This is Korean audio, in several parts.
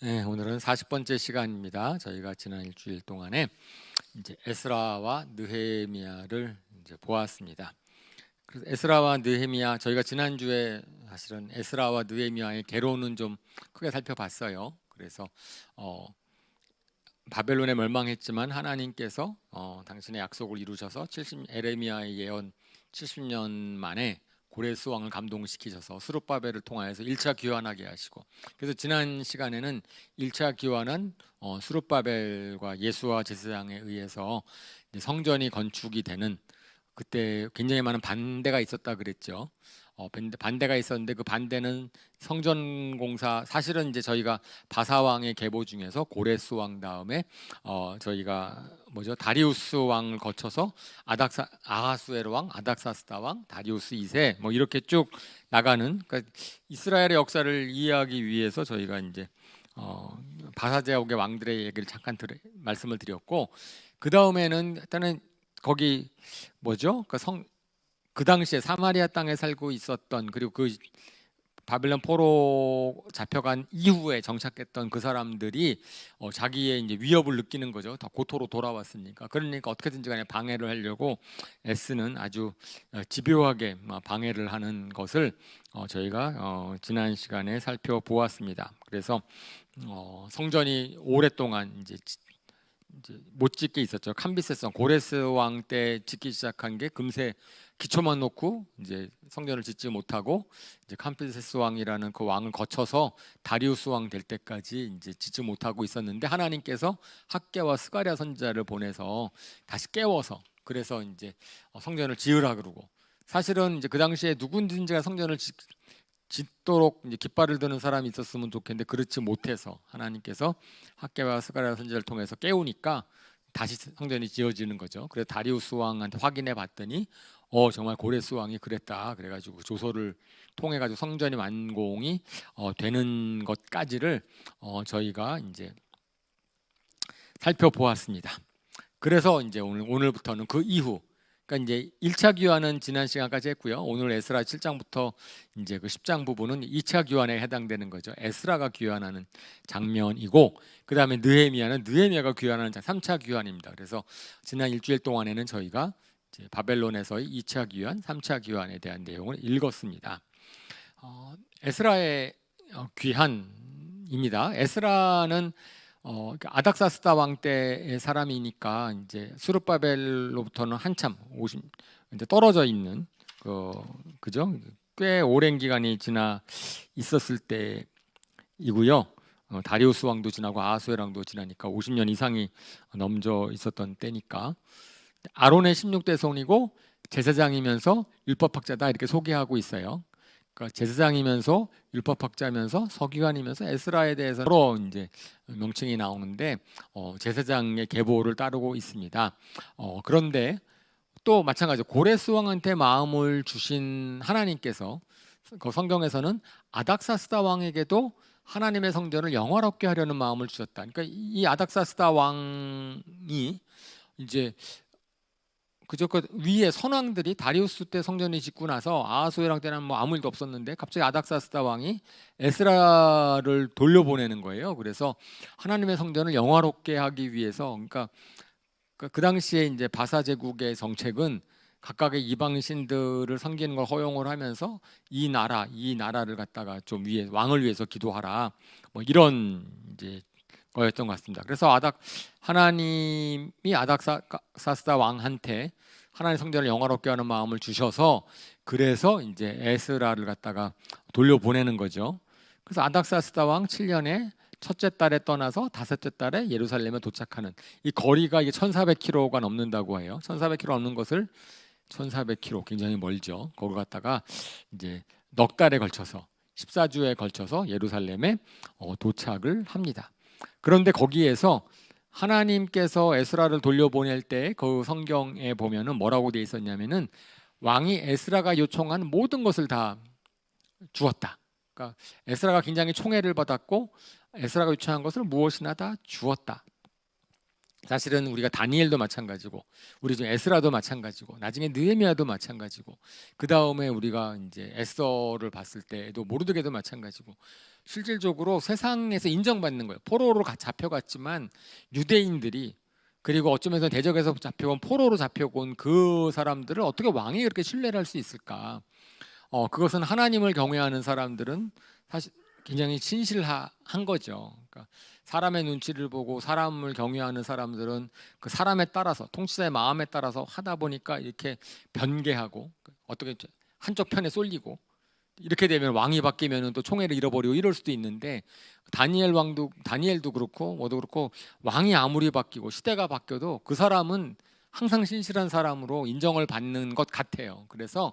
네, 오늘은 40번째 시간입니다. 저희가 지난 일주일 동안에 이제 에스라와 느헤미야를 이제 보았습니다. 그래서 에스라와 느헤미야, 저희가 지난주에 사실은 에스라와 느헤미야의 계로는 좀 크게 살펴봤어요. 그래서 바벨론에 멸망했지만 하나님께서 당신의 약속을 이루셔서 에레미야의 예언 70년 만에 고레스 왕을 감동시키셔서 스룹바벨을 통하여서 1차 귀환하게 하시고, 그래서 지난 시간에는 1차 귀환은 스룹바벨과 예수와 제사장에 의해서 이제 성전이 건축이 되는, 그때 굉장히 많은 반대가 있었다 그랬죠. 반대가 있었는데 그 반대는 성전 공사, 사실은 이제 저희가 바사 왕의 계보 중에서 고레스 왕 다음에 저희가 다리우스 왕을 거쳐서 아하수에로 왕, 아닥사스다 왕, 다리우스 2세 뭐 이렇게 쭉 나가는, 그러니까 이스라엘의 역사를 이해하기 위해서 저희가 이제 바사 제국의 왕들의 얘기를 잠깐 말씀을 드렸고, 그 다음에는 일단은 거기 그 당시에 사마리아 땅에 살고 있었던, 그리고 그 바벨론 포로 잡혀간 이후에 정착했던 그 사람들이 자기의 이제 위협을 느끼는 거죠. 다 고토로 돌아왔으니까. 그러니까 어떻게든지 간에 방해를 하려고 애쓰는, 아주 집요하게 방해를 하는 것을 저희가 지난 시간에 살펴보았습니다. 그래서 성전이 오랫동안 이제 못 짓게 있었죠. 캄비세스 왕, 고레스 왕 때 짓기 시작한 게 금세 기초만 놓고 이제 성전을 짓지 못하고, 이제 캄비세스 왕이라는 그 왕을 거쳐서 다리우스 왕 될 때까지 이제 짓지 못하고 있었는데, 하나님께서 학개와 스가랴 선지자를 보내서 다시 깨워서, 그래서 이제 성전을 지으라 그러고, 사실은 이제 그 당시에 누구든지가 성전을 짓도록 이제 깃발을 드는 사람이 있었으면 좋겠는데 그렇지 못해서 하나님께서 학개와 스가랴 선지자를 통해서 깨우니까 다시 성전이 지어지는 거죠. 그래서 다리우스 왕한테 확인해 봤더니 정말 고레스 왕이 그랬다. 그래가지고 조서를 통해 가지고 성전이 완공이 되는 것까지를 저희가 이제 살펴보았습니다. 그래서 이제 오늘부터는 그 이후, 그러니까 이제 1차 귀환은 지난 시간까지 했고요. 오늘 에스라 7장부터 이제 그 10장 부분은 2차 귀환에 해당되는 거죠. 에스라가 귀환하는 장면이고, 그 다음에 느헤미야가 귀환하는 3차 귀환입니다. 그래서 지난 일주일 동안에는 저희가 이제 바벨론에서의 2차 귀환, 3차 귀환에 대한 내용을 읽었습니다. 에스라의 귀환입니다. 에스라는 아닥사스다 왕 때의 사람이니까 이제 수르바벨로부터는 한참 이제 떨어져 있는 그죠? 꽤 오랜 기간이 지나 있었을 때이고요. 다리우스 왕도 지나고 아하수에로 왕도 지나니까 50년 이상이 넘져 있었던 때니까, 아론의 16대 손이고 제사장이면서 율법학자다 이렇게 소개하고 있어요. 그러니까 제사장이면서 율법학자면서 서기관이면서 에스라에 대해서 여러 이제 명칭이 나오는데 제사장의 계보를 따르고 있습니다. 그런데 또 마찬가지로 고레스 왕한테 마음을 주신 하나님께서 그 성경에서는 아닥사스다 왕에게도 하나님의 성전을 영화롭게 하려는 마음을 주셨다. 그러니까 이 아닥사스다 왕이 이제 그저 그 위에 선왕들이 다리우스 때 성전이 짓고 나서 아하수에랑 때는 뭐 아무 일도 없었는데 갑자기 아닥사스다 왕이 에스라를 돌려보내는 거예요. 그래서 하나님의 성전을 영화롭게 하기 위해서, 그러니까 그 당시에 이제 바사 제국의 정책은 각각의 이방 신들을 섬기는 걸 허용을 하면서 이 나라를 갖다가 좀 위에 왕을 위해서 기도하라, 뭐 이런 이제 거였던 것 같습니다. 그래서 하나님이 아닥사스다 왕한테 하나님의 성전을 영화롭게 하는 마음을 주셔서, 그래서 이제 에스라를 갖다가 돌려보내는 거죠. 그래서 아닥사스다 왕 7년에 첫째 달에 떠나서 다섯째 달에 예루살렘에 도착하는 이 거리가 이게 1,400km가 넘는다고 해요. 1,400km 넘는 것을 1,400km 굉장히 멀죠. 거기 갔다가 이제 넉 달에 걸쳐서 14주에 걸쳐서 예루살렘에 도착을 합니다. 그런데 거기에서 하나님께서 에스라를 돌려보낼 때 그 성경에 보면은 뭐라고 돼 있었냐면은 왕이 에스라가 요청한 모든 것을 다 주었다. 그러니까 에스라가 굉장히 총애를 받았고 에스라가 요청한 것을 무엇이나 다 주었다. 사실은 우리가 다니엘도 마찬가지고, 우리 중 에스라도 마찬가지고, 나중에 느헤미야도 마찬가지고, 그 다음에 우리가 이제 에스더를 봤을 때도 모르드게도 마찬가지고, 실질적으로 세상에서 인정받는 거예요. 포로로 잡혀갔지만 유대인들이, 그리고 어쩌면서 대적에서 잡혀온 포로로 잡혀온 그 사람들을 어떻게 왕이 그렇게 신뢰를 할 수 있을까? 그것은 하나님을 경외하는 사람들은 사실 굉장히 진실한 거죠. 그러니까 사람의 눈치를 보고 사람을 경외하는 사람들은 그 사람에 따라서, 통치자의 마음에 따라서 하다 보니까 이렇게 변개하고, 어떻게 한쪽 편에 쏠리고, 이렇게 되면 왕이 바뀌면 또 총애를 잃어버리고 이럴 수도 있는데, 다니엘도 그렇고 뭐도 그렇고, 왕이 아무리 바뀌고 시대가 바뀌어도 그 사람은 항상 신실한 사람으로 인정을 받는 것 같아요. 그래서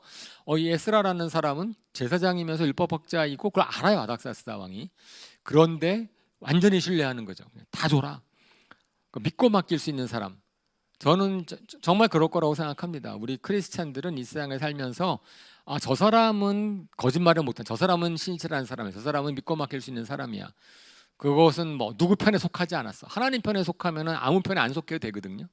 이 에스라라는 사람은 제사장이면서 율법학자이고 그걸 알아요, 아닥사스다 왕이. 그런데 완전히 신뢰하는 거죠. 다 줘라. 믿고 맡길 수 있는 사람. 저는 정말 그럴 거라고 생각합니다. 우리 크리스찬들은 이 세상에 살면서 저 사람은 거짓말을 못한, 저 사람은 신실한 사람이야, 저 사람은 믿고 맡길 수 있는 사람이야. 그것은 뭐 누구 편에 속하지 않았어. 하나님 편에 속하면 아무 편에 안 속해도 되거든요.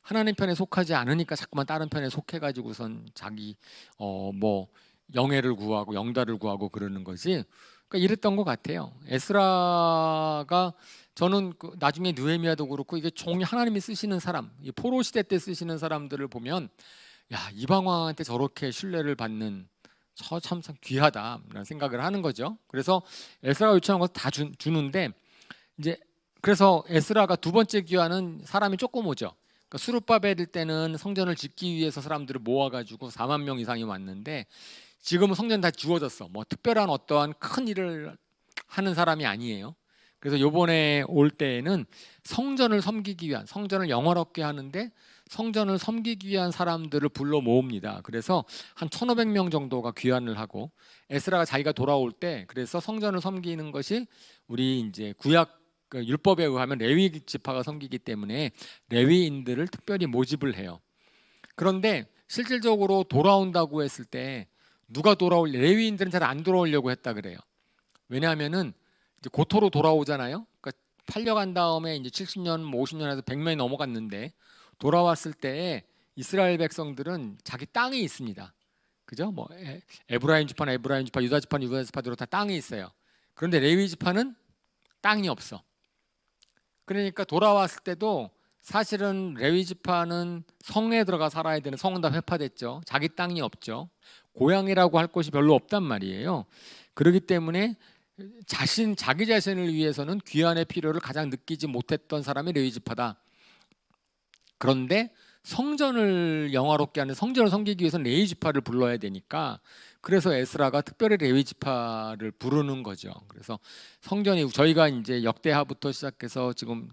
하나님 편에 속하지 않으니까 자꾸만 다른 편에 속해가지고선 자기 뭐 영예를 구하고 영달을 구하고 그러는 거지. 그러니까 이랬던 것 같아요. 에스라가, 저는 나중에 느헤미야도 그렇고, 이게 종이 하나님이 쓰시는 사람, 이 포로 시대 때 쓰시는 사람들을 보면, 야, 이방 왕한테 저렇게 신뢰를 받는 참 귀하다라는 생각을 하는 거죠. 그래서 에스라가 요청한 것을 다 주는데, 이제 그래서 에스라가 두 번째 귀환은 사람이 조금 오죠. 그러니까 수룹바벨 때는 성전을 짓기 위해서 사람들을 모아가지고 4만 명 이상이 왔는데, 지금은 성전 다 주어졌어. 뭐 특별한 어떠한 큰 일을 하는 사람이 아니에요. 그래서 요번에 올 때에는 성전을 섬기기 위한, 성전을 영화롭게 하는데 성전을 섬기기 위한 사람들을 불러 모읍니다. 그래서 한 1,500명 정도가 귀환을 하고, 에스라가 자기가 돌아올 때, 그래서 성전을 섬기는 것이 우리 이제 구약 율법에 의하면 레위 지파가 섬기기 때문에 레위인들을 특별히 모집을 해요. 그런데 실질적으로 돌아온다고 했을 때 누가 레위인들은 잘 안 돌아오려고 했다 그래요. 왜냐하면은 이제 고토로 돌아오잖아요. 그러니까 팔려간 다음에 이제 70년, 50년에서 100년이 넘어갔는데, 돌아왔을 때 이스라엘 백성들은 자기 땅이 있습니다. 그죠? 뭐 에브라임 지파는 에브라임 지파, 유다 지파는 유다 지파대로 다 땅이 있어요. 그런데 레위 지파는 땅이 없어. 그러니까 돌아왔을 때도 사실은 레위 지파는 성에 들어가 살아야 되는, 성은 다 회파됐죠. 자기 땅이 없죠. 고향이라고 할 곳이 별로 없단 말이에요. 그렇기 때문에 자기 자신을 위해서는 귀환의 필요를 가장 느끼지 못했던 사람이 레위 지파다. 그런데 성전을 영화롭게 하는, 성전을 섬기기 위해서는 레위 지파를 불러야 되니까, 그래서 에스라가 특별히 레위 지파를 부르는 거죠. 그래서 성전이, 저희가 이제 역대하부터 시작해서 지금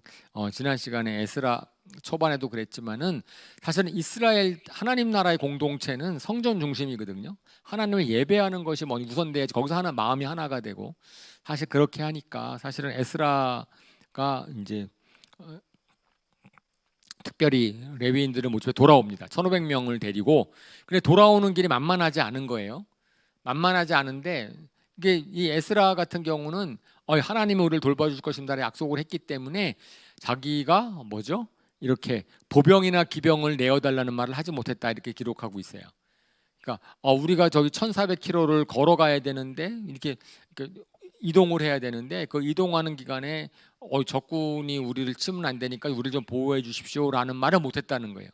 지난 시간에 에스라 초반에도 그랬지만은, 사실은 이스라엘 하나님 나라의 공동체는 성전 중심이거든요. 하나님을 예배하는 것이 뭐 우선돼야지, 거기서 하나 마음이 하나가 되고, 사실 그렇게 하니까 사실은 에스라가 이제 특별히 레위인들을 모집해 돌아옵니다. 1,500명을 데리고. 근데 돌아오는 길이 만만하지 않은 거예요. 만만하지 않은데, 이게 이 에스라 같은 경우는 하나님이 우리를 돌봐줄 것입니다라는 약속을 했기 때문에 자기가 뭐죠? 이렇게 보병이나 기병을 내어달라는 말을 하지 못했다, 이렇게 기록하고 있어요. 그러니까 우리가 저기 1,400km를 걸어가야 되는데, 이렇게 이동을 해야 되는데, 그 이동하는 기간에 적군이 우리를 치면 안 되니까 우리를 좀 보호해 주십시오라는 말을 못했다는 거예요.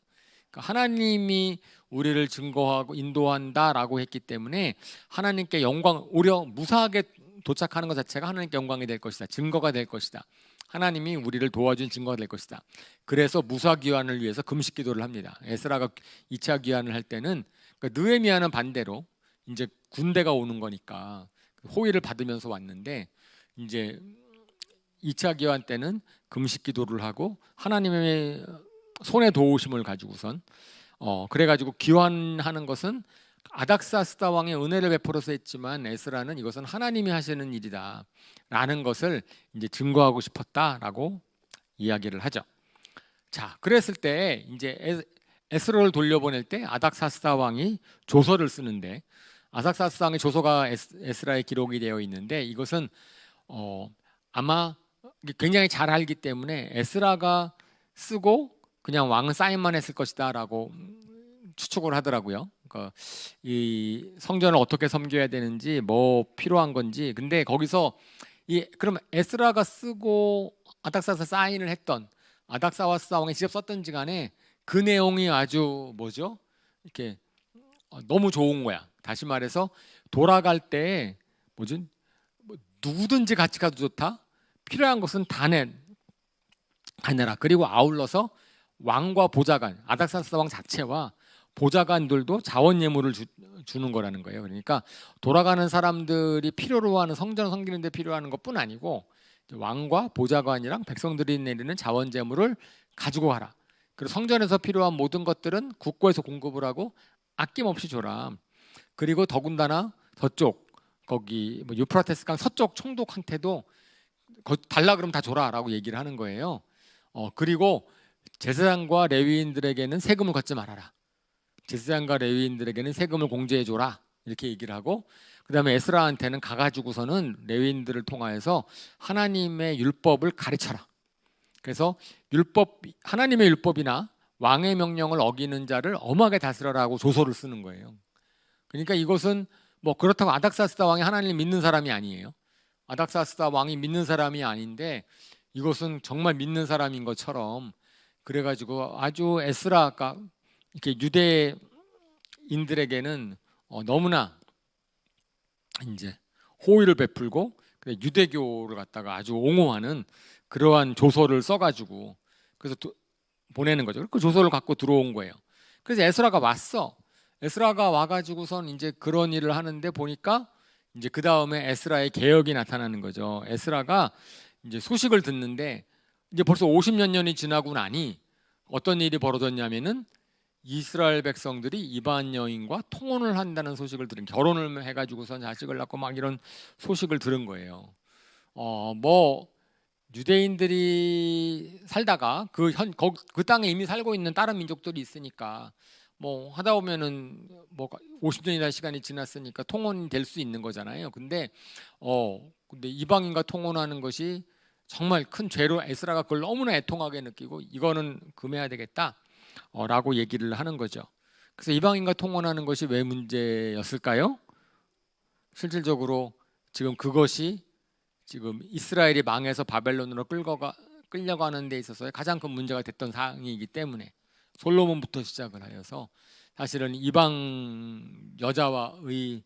그러니까 하나님이 우리를 증거하고 인도한다라고 했기 때문에 하나님께 영광, 오히려 무사하게 도착하는 것 자체가 하나님께 영광이 될 것이다, 증거가 될 것이다, 하나님이 우리를 도와준 증거가 될 것이다. 그래서 무사 귀환을 위해서 금식 기도를 합니다. 에스라가 2차 귀환을 할 때는, 그러니까 느헤미야는 반대로 이제 군대가 오는 거니까 호의를 받으면서 왔는데, 이제 2차 기환 때는 금식 기도를 하고 하나님의 손에 도우심을 가지고선 그래가지고 기환하는 것은 아닥사스다 왕의 은혜를 베풀어서 했지만, 에스라는 이것은 하나님이 하시는 일이다라는 것을 이제 증거하고 싶었다라고 이야기를 하죠. 자, 그랬을 때 이제 에스라를 돌려보낼 때 아닥사스다 왕이 조서를 쓰는데, 아닥사스다 왕의 조서가 에스라의 기록이 되어 있는데, 이것은 아마 굉장히 잘 알기 때문에 에스라가 쓰고 그냥 왕은 사인만 했을 것이다라고 추측을 하더라고요. 그러니까 이 성전을 어떻게 섬겨야 되는지 뭐 필요한 건지. 근데 거기서 그럼 에스라가 쓰고 아닥사스 사인을 했던 아닥사와스 왕이 직접 썼던지 간에 그 내용이 아주 뭐죠? 이렇게 너무 좋은 거야. 다시 말해서 돌아갈 때 뭐지? 누구든지 같이 가도 좋다. 필요한 것은 다 내라. 그리고 아울러서 왕과 보좌관, 아닥사스 왕 자체와 보좌관들도 자원 예물을 주는 거라는 거예요. 그러니까 돌아가는 사람들이 필요로 하는 성전을 섬기는 데 필요한 것뿐 아니고 왕과 보좌관이랑 백성들이 내리는 자원 재물을 가지고 가라. 그리고 성전에서 필요한 모든 것들은 국고에서 공급을 하고 아낌없이 줘라. 그리고 더군다나 저쪽 거기 뭐 유프라테스 강 서쪽 총독한테도 달라 그러면 다 줘라라고 얘기를 하는 거예요. 그리고 제사장과 레위인들에게는 세금을 걷지 말아라. 제사장과 레위인들에게는 세금을 공제해 줘라. 이렇게 얘기를 하고 그다음에 에스라한테는 가가지고서는 레위인들을 통하여서 하나님의 율법을 가르쳐라. 그래서 하나님의 율법이나 왕의 명령을 어기는 자를 엄하게 다스려라고 조서를 쓰는 거예요. 그러니까 이것은 뭐 그렇다고 아닥사스다 왕이 하나님을 믿는 사람이 아니에요. 아닥사스다 왕이 믿는 사람이 아닌데 이것은 정말 믿는 사람인 것처럼 그래가지고 아주 에스라가 이렇게 유대인들에게는 너무나 이제 호의를 베풀고 유대교를 갖다가 아주 옹호하는 그러한 조서를 써가지고 그래서 보내는 거죠. 그 조서를 갖고 들어온 거예요. 그래서 에스라가 왔어. 에스라가 와가지고선 이제 그런 일을 하는데 보니까 이제 그 다음에 에스라의 개혁이 나타나는 거죠. 에스라가 이제 소식을 듣는데 이제 벌써 50몇 년이 지나고 나니 어떤 일이 벌어졌냐면은 이스라엘 백성들이 이방 여인과 통혼을 한다는 소식을 들은 결혼을 해가지고선 자식을 낳고 막 이런 소식을 들은 거예요. 뭐 유대인들이 살다가 그 땅에 이미 살고 있는 다른 민족들이 있으니까 뭐 하다 보면은 뭐 50년이라는 시간이 지났으니까 통혼이 될 수 있는 거잖아요. 근데 이방인과 통혼하는 것이 정말 큰 죄로 에스라가 그걸 너무나 애통하게 느끼고 이거는 금해야 되겠다 라고 얘기를 하는 거죠. 그래서 이방인과 통혼하는 것이 왜 문제였을까요? 실질적으로 지금 그것이 지금 이스라엘이 망해서 바벨론으로 끌려가는 데 있어서 가장 큰 문제가 됐던 사항이기 때문에 솔로몬부터 시작을 하여서 사실은 이방 여자와의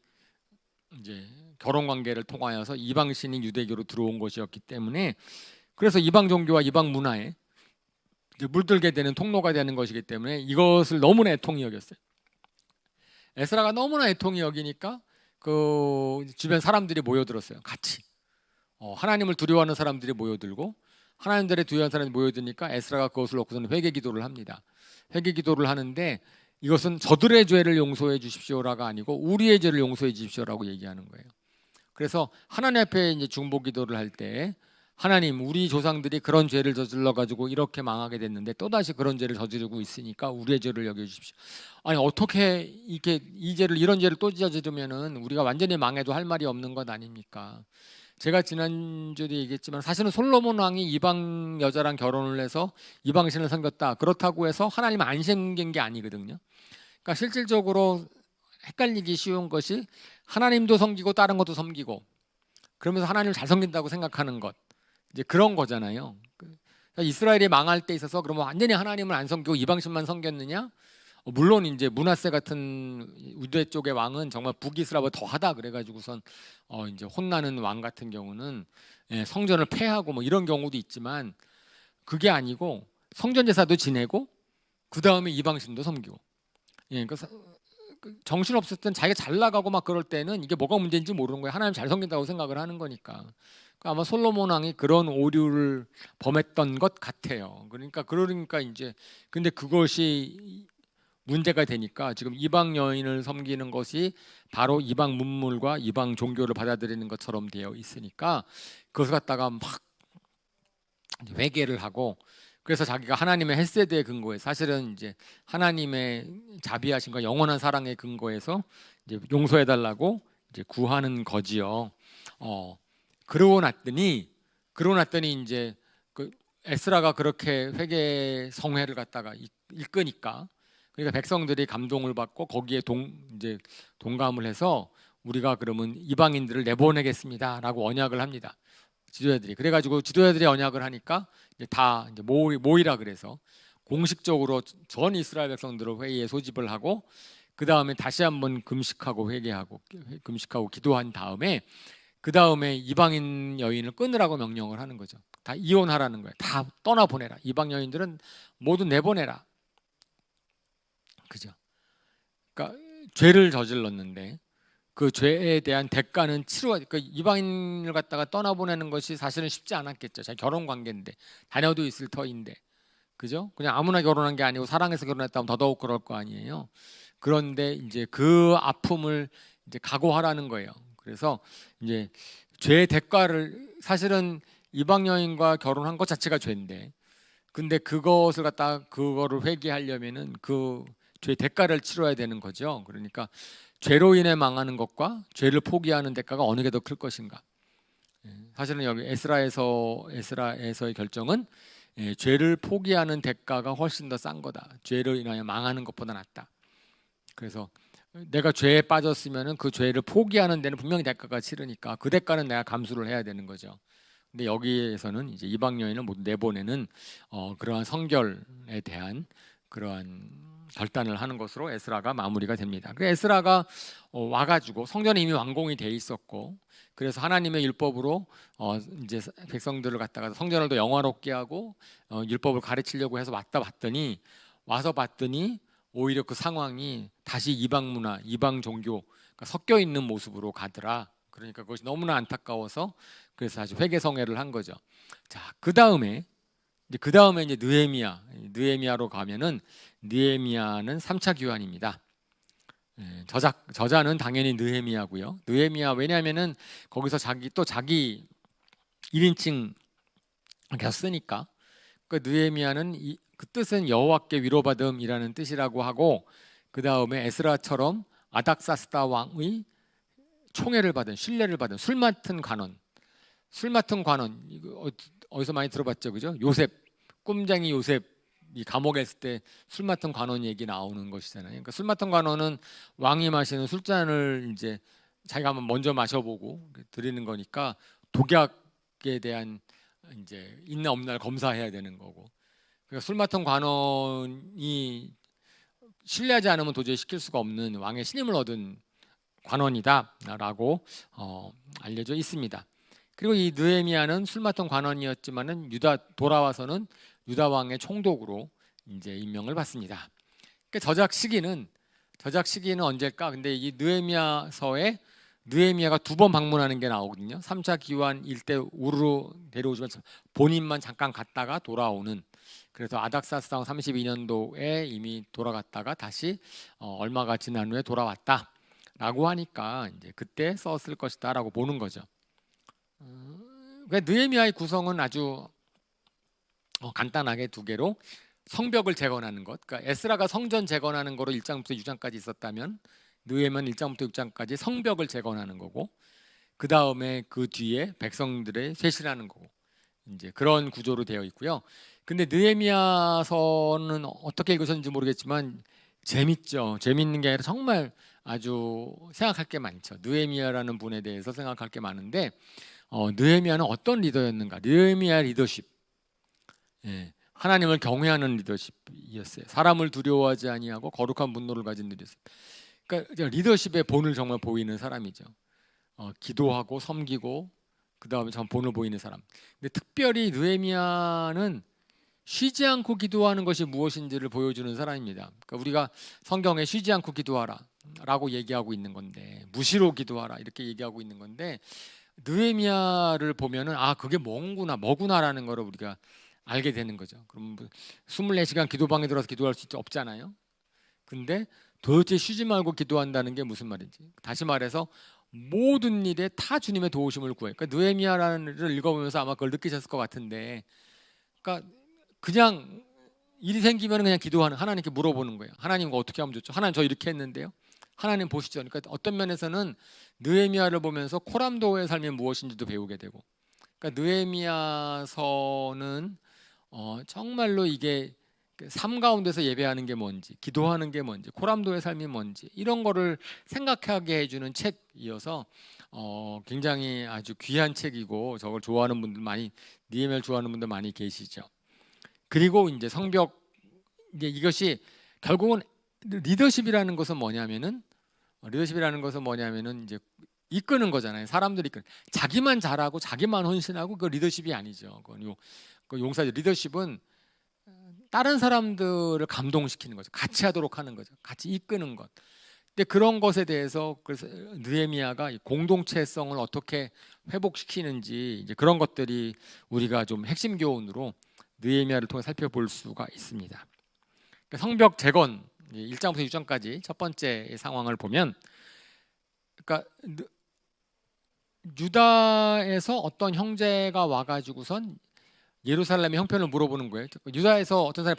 이제 결혼 관계를 통하여서 이방 신이 유대교로 들어온 것이었기 때문에 그래서 이방 종교와 이방 문화에 이제 물들게 되는 통로가 되는 것이기 때문에 이것을 너무나 애통히 여겼어요. 에스라가 너무나 애통히 여기니까 그 주변 사람들이 모여들었어요. 같이 하나님을 두려워하는 사람들이 모여들고 하나님들의 두려워하는 사람이 모여드니까 에스라가 그것을 놓고서는 회개 기도를 합니다. 회개 기도를 하는데 이것은 저들의 죄를 용서해 주십시오라가 아니고 우리의 죄를 용서해 주십시오라고 얘기하는 거예요. 그래서 하나님 앞에 이제 중보 기도를 할 때 하나님, 우리 조상들이 그런 죄를 저질러 가지고 이렇게 망하게 됐는데 또다시 그런 죄를 저지르고 있으니까 우리의 죄를 여겨 주십시오. 아니 어떻게 이렇게 이런 죄를 또 저지르면은 우리가 완전히 망해도 할 말이 없는 것 아닙니까? 제가 지난주에 얘기했지만 사실은 솔로몬 왕이 이방 여자랑 결혼을 해서 이방 신을 섬겼다. 그렇다고 해서 하나님 안 섬긴 게 아니거든요. 그러니까 실질적으로 헷갈리기 쉬운 것이 하나님도 섬기고 다른 것도 섬기고 그러면서 하나님을 잘 섬긴다고 생각하는 것. 이제 그런 거잖아요. 그러니까 이스라엘이 망할 때 있어서 그러면 완전히 하나님을 안 섬기고 이방신만 섬겼느냐? 물론 이제 므낫세 같은 유대 쪽의 왕은 정말 북이스라엘보다 더하다 그래가지고선 이제 혼나는 왕 같은 경우는 성전을 폐하고 뭐 이런 경우도 있지만 그게 아니고 성전 제사도 지내고 그 다음에 이방신도 섬기고 그러니까 정신 없을 땐 자기가 잘 나가고 막 그럴 때는 이게 뭐가 문제인지 모르는 거예요. 하나님 잘 섬긴다고 생각을 하는 거니까. 아마 솔로몬 왕이 그런 오류를 범했던 것 같아요. 그러니까 이제 근데 그것이 문제가 되니까 지금 이방 여인을 섬기는 것이 바로 이방 문물과 이방 종교를 받아들이는 것처럼 되어 있으니까 그것을 갖다가 막 회개를 하고 그래서 자기가 하나님의 헬세드에 근거해 사실은 이제 하나님의 자비하심과 영원한 사랑에 근거해서 이제 용서해 달라고 이제 구하는 거지요. 그러고 났더니 이제 그 에스라가 그렇게 회개 성회를 갖다가 이끄니까, 그러니까 백성들이 감동을 받고 거기에 이제 동감을 해서 우리가 그러면 이방인들을 내보내겠습니다라고 언약을 합니다. 지도자들이. 그래가지고 지도자들이 언약을 하니까 이제 다 이제 모이라 그래서 공식적으로 전 이스라엘 백성들을 회의에 소집을 하고, 그 다음에 다시 한번 금식하고 기도한 다음에, 그 다음에 이방인 여인을 끊으라고 명령을 하는 거죠. 다 이혼하라는 거예요. 다 떠나보내라. 이방 여인들은 모두 내보내라. 그죠? 그러니까 죄를 저질렀는데 그 죄에 대한 대가는 그러니까 이방인을 갖다가 떠나보내는 것이 사실은 쉽지 않았겠죠. 자, 결혼 관계인데, 자녀도 있을 터인데, 그죠? 그냥 아무나 결혼한 게 아니고 사랑해서 결혼했다면 더더욱 그럴 거 아니에요. 그런데 이제 그 아픔을 이제 각오하라는 거예요. 그래서 이제 죄의 대가를, 사실은 이방 여인과 결혼한 것 자체가 죄인데, 근데 그것을 갖다 그거를 회개하려면은 그 죄의 대가를 치러야 되는 거죠. 그러니까 죄로 인해 망하는 것과 죄를 포기하는 대가가 어느 게 더 클 것인가. 사실은 여기 에스라에서의 결정은 죄를 포기하는 대가가 훨씬 더 싼 거다. 죄로 인하여 망하는 것보다 낫다. 그래서 내가 죄에 빠졌으면은 그 죄를 포기하는 데는 분명히 대가가 치르니까 그 대가는 내가 감수를 해야 되는 거죠. 근데 여기에서는 이제 이방 여인을 모두 내보내는 그러한 성결에 대한 그러한 결단을 하는 것으로 에스라가 마무리가 됩니다. 그 에스라가 와가지고 성전이 이미 완공이 돼 있었고, 그래서 하나님의 율법으로 이제 백성들을 갖다가 성전을 더 영화롭게 하고 율법을 가르치려고 해서 와서 봤더니 오히려 그 상황이 다시 이방 문화, 이방 종교가 섞여 있는 모습으로 가더라. 그러니까 그것이 너무나 안타까워서 그래서 다시 회개성회를 한 거죠. 자, 그 다음에 이제 느헤미야로 가면은, 느헤미야는 3차 귀환입니다. 저자는 당연히 느헤미야고요. 느헤미야, 왜냐하면은 거기서 자기 1인칭 계속 쓰니까. 그 느헤미야는 그 뜻은 여호와께 위로받음이라는 뜻이라고 하고, 그 다음에 에스라처럼 아닥사스다 왕의 신뢰를 받은 술 맡은 관원, 이거 어디서 많이 들어봤죠, 그죠? 꿈쟁이 요셉이 감옥에 있을 때 술 맡은 관원 얘기 나오는 것이잖아요. 그러니까 술 맡은 관원은 왕이 마시는 술잔을 이제 자기가 한번 먼저 마셔보고 드리는 거니까 독약에 대한 이제 있나 없나를 검사해야 되는 거고. 그러니까 술 맡은 관원이 신뢰하지 않으면 도저히 시킬 수가 없는 왕의 신임을 얻은 관원이다라고 알려져 있습니다. 그리고 이 느헤미야는 술 맡은 관원이었지만은 돌아와서는 유다 왕의 총독으로 이제 임명을 받습니다. 그러니까 저작 시기는 언제일까? 근데 이 느헤미야서에 느헤미야가 2번 방문하는 게 나오거든요. 3차 기환일 때 우르르 데려오지만 본인만 잠깐 갔다가 돌아오는. 그래서 아닥사스당 32년도에 이미 돌아갔다가 다시 얼마가 지난 후에 돌아왔다라고 하니까 이제 그때 썼을 것이다라고 보는 거죠. 느헤미야의 구성은 아주 간단하게 2개로, 성벽을 재건하는 것. 그러니까 에스라가 성전 재건하는 거로 1장부터 6장까지 있었다면 느헤미야는 1장부터 6장까지 성벽을 재건하는 거고, 그 다음에 그 뒤에 백성들의 쇄신하는 거고, 이제 그런 구조로 되어 있고요. 근데 느헤미야서는 어떻게 읽으셨는지 모르겠지만 재밌죠. 재밌는 게 아니라 정말 아주 생각할 게 많죠. 느헤미야라는 분에 대해서 생각할 게 많은데, 느헤미야는 어떤 리더였는가? 느헤미야 리더십, 하나님을 경외하는 리더십이었어요. 사람을 두려워하지 아니하고 거룩한 분노를 가진 리더십. 그러니까 리더십의 본을 정말 보이는 사람이죠. 기도하고 섬기고 그 다음에 참 본을 보이는 사람. 근데 특별히 느헤미야는 쉬지 않고 기도하는 것이 무엇인지를 보여주는 사람입니다. 그러니까 우리가 성경에 쉬지 않고 기도하라라고 얘기하고 있는 건데, 무시로 기도하라 이렇게 얘기하고 있는 건데, 느헤미야를 보면은 그게 뭐구나라는 거를 우리가 알게 되는 거죠. 그럼 24시간 기도방에 들어서 기도할 수 없잖아요. 근데 도대체 쉬지 말고 기도한다는 게 무슨 말인지, 다시 말해서 모든 일에 다 주님의 도우심을 구해. 그러니까 느헤미야를 읽어보면서 아마 그걸 느끼셨을 것 같은데, 그러니까 그냥 일이 생기면 그냥 기도하는, 하나님께 물어보는 거예요. 하나님 이거 어떻게 하면 좋죠? 하나님 저 이렇게 했는데요. 하나님 보시죠. 그러니까 어떤 면에서는 느헤미야를 보면서 코람도의 삶이 무엇인지도 배우게 되고, 그러니까 느헤미야서는 정말로 이게 삶 가운데서 예배하는 게 뭔지, 기도하는 게 뭔지, 코람도의 삶이 뭔지 이런 거를 생각하게 해주는 책이어서 굉장히 아주 귀한 책이고 저걸 좋아하는 분들 많이 니에미아를 좋아하는 분들 많이 계시죠. 그리고 이제 성벽 이제 이것이 결국은 리더십이라는 것은 뭐냐면은 이제 이끄는 거잖아요. 사람들이 이끄는. 자기만 잘하고 자기만 헌신하고 그 리더십이 아니죠. 그 용사들 리더십은 다른 사람들을 감동시키는 거죠. 같이 하도록 하는 거죠. 같이 이끄는 것. 근데 그런 것에 대해서 그래서 느헤미야가 공동체성을 어떻게 회복시키는지 이제 그런 것들이 우리가 좀 핵심 교훈으로 느헤미야를 통해 살펴볼 수가 있습니다. 그러니까 성벽 재건 1장부터 6장까지 첫 번째 상황을 보면, 그러니까 유다에서 어떤 형제가 와가지고선 예루살렘의 형편을 물어보는 거예요. 유다에서 어떤 사람이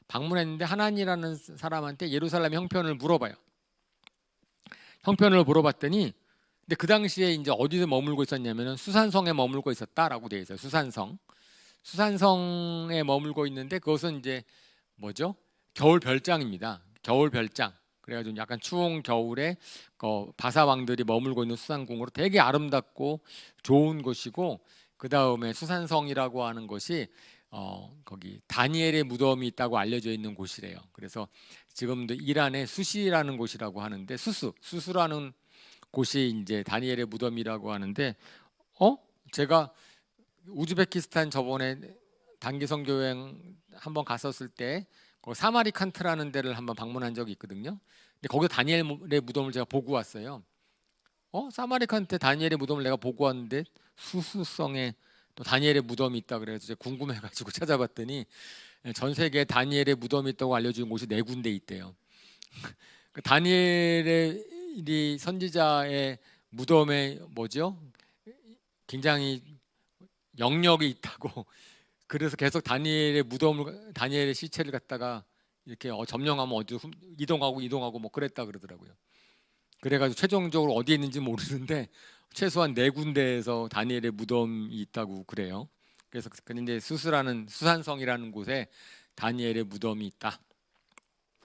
방문했는데 하나니라는 사람한테 예루살렘 형편을 물어봐요. 형편을 물어봤더니, 근데 그 당시에 이제 어디서 머물고 있었냐면은 수산성에 머물고 있었다라고 되어 있어요. 수산성에 머물고 있는데 그것은 이제 뭐죠? 겨울 별장입니다. 겨울 별장. 그래가지고 약간 추운 겨울에 바사 왕들이 머물고 있는 수산궁으로 되게 아름답고 좋은 곳이고, 그 다음에 수산성이라고 하는 것이 거기 다니엘의 무덤이 있다고 알려져 있는 곳이래요. 그래서 지금도 이란의 수시라는 곳이라고 하는데 수수라는 곳이 이제 다니엘의 무덤이라고 하는데, 제가 우즈베키스탄 저번에 단기 선교 여행 한번 갔었을 때 사마리칸트라는 데를 한번 방문한 적이 있거든요. 근데 거기서 다니엘의 무덤을 제가 보고 왔어요. 사마리칸트 다니엘의 무덤을 내가 보고 왔는데 수수성에 또 다니엘의 무덤이 있다 그래서 제가 궁금해가지고 찾아봤더니 전 세계에 다니엘의 무덤이 있다고 알려진 곳이 4군데 있대요. 다니엘의 선지자의 무덤에 뭐죠? 굉장히 영역이 있다고. 그래서 계속 다니엘의 시체를 갖다가 이렇게 점령하면 어디로 이동하고 뭐 그랬다 그러더라고요. 그래가지고 최종적으로 어디에 있는지 모르는데 최소한 4군데에서 다니엘의 무덤이 있다고 그래요. 그래서 이제 수산성이라는 곳에 다니엘의 무덤이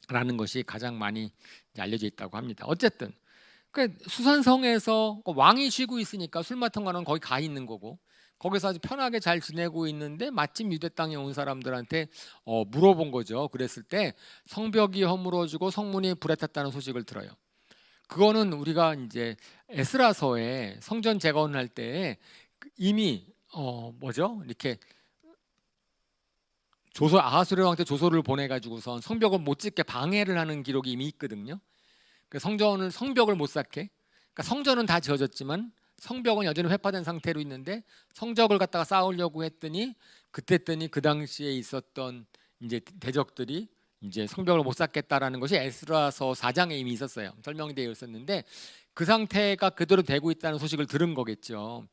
있다라는 것이 가장 많이 알려져 있다고 합니다. 어쨌든 수산성에서 왕이 쉬고 있으니까 술 맡은 거는 거기 가 있는 거고, 거기서 아주 편하게 잘 지내고 있는데 마침 유대 땅에 온 사람들한테 물어본 거죠. 그랬을 때 성벽이 허물어지고 성문이 불에 탔다는 소식을 들어요. 그거는 우리가 이제 에스라서에 성전 재건할 때 이미 이렇게 아하수르 왕한테 조서를 보내가지고선 성벽을 못 짓게 방해를 하는 기록이 이미 있거든요. 성벽을 못 쌓게. 그러니까 성전은 다 지어졌지만 성벽은 여전히 회파된 상태로 있는데 성벽을 갖다가 쌓으려고 했더니 그 당시에 있었던 이제 대적들이 이제 성벽을 못 쌓겠다라는 것이 에스라서 4장에 이미 있었어요. 설명되어 있었는데 그 상태가 그대로 되고 있다는 소식을 들은 거겠죠.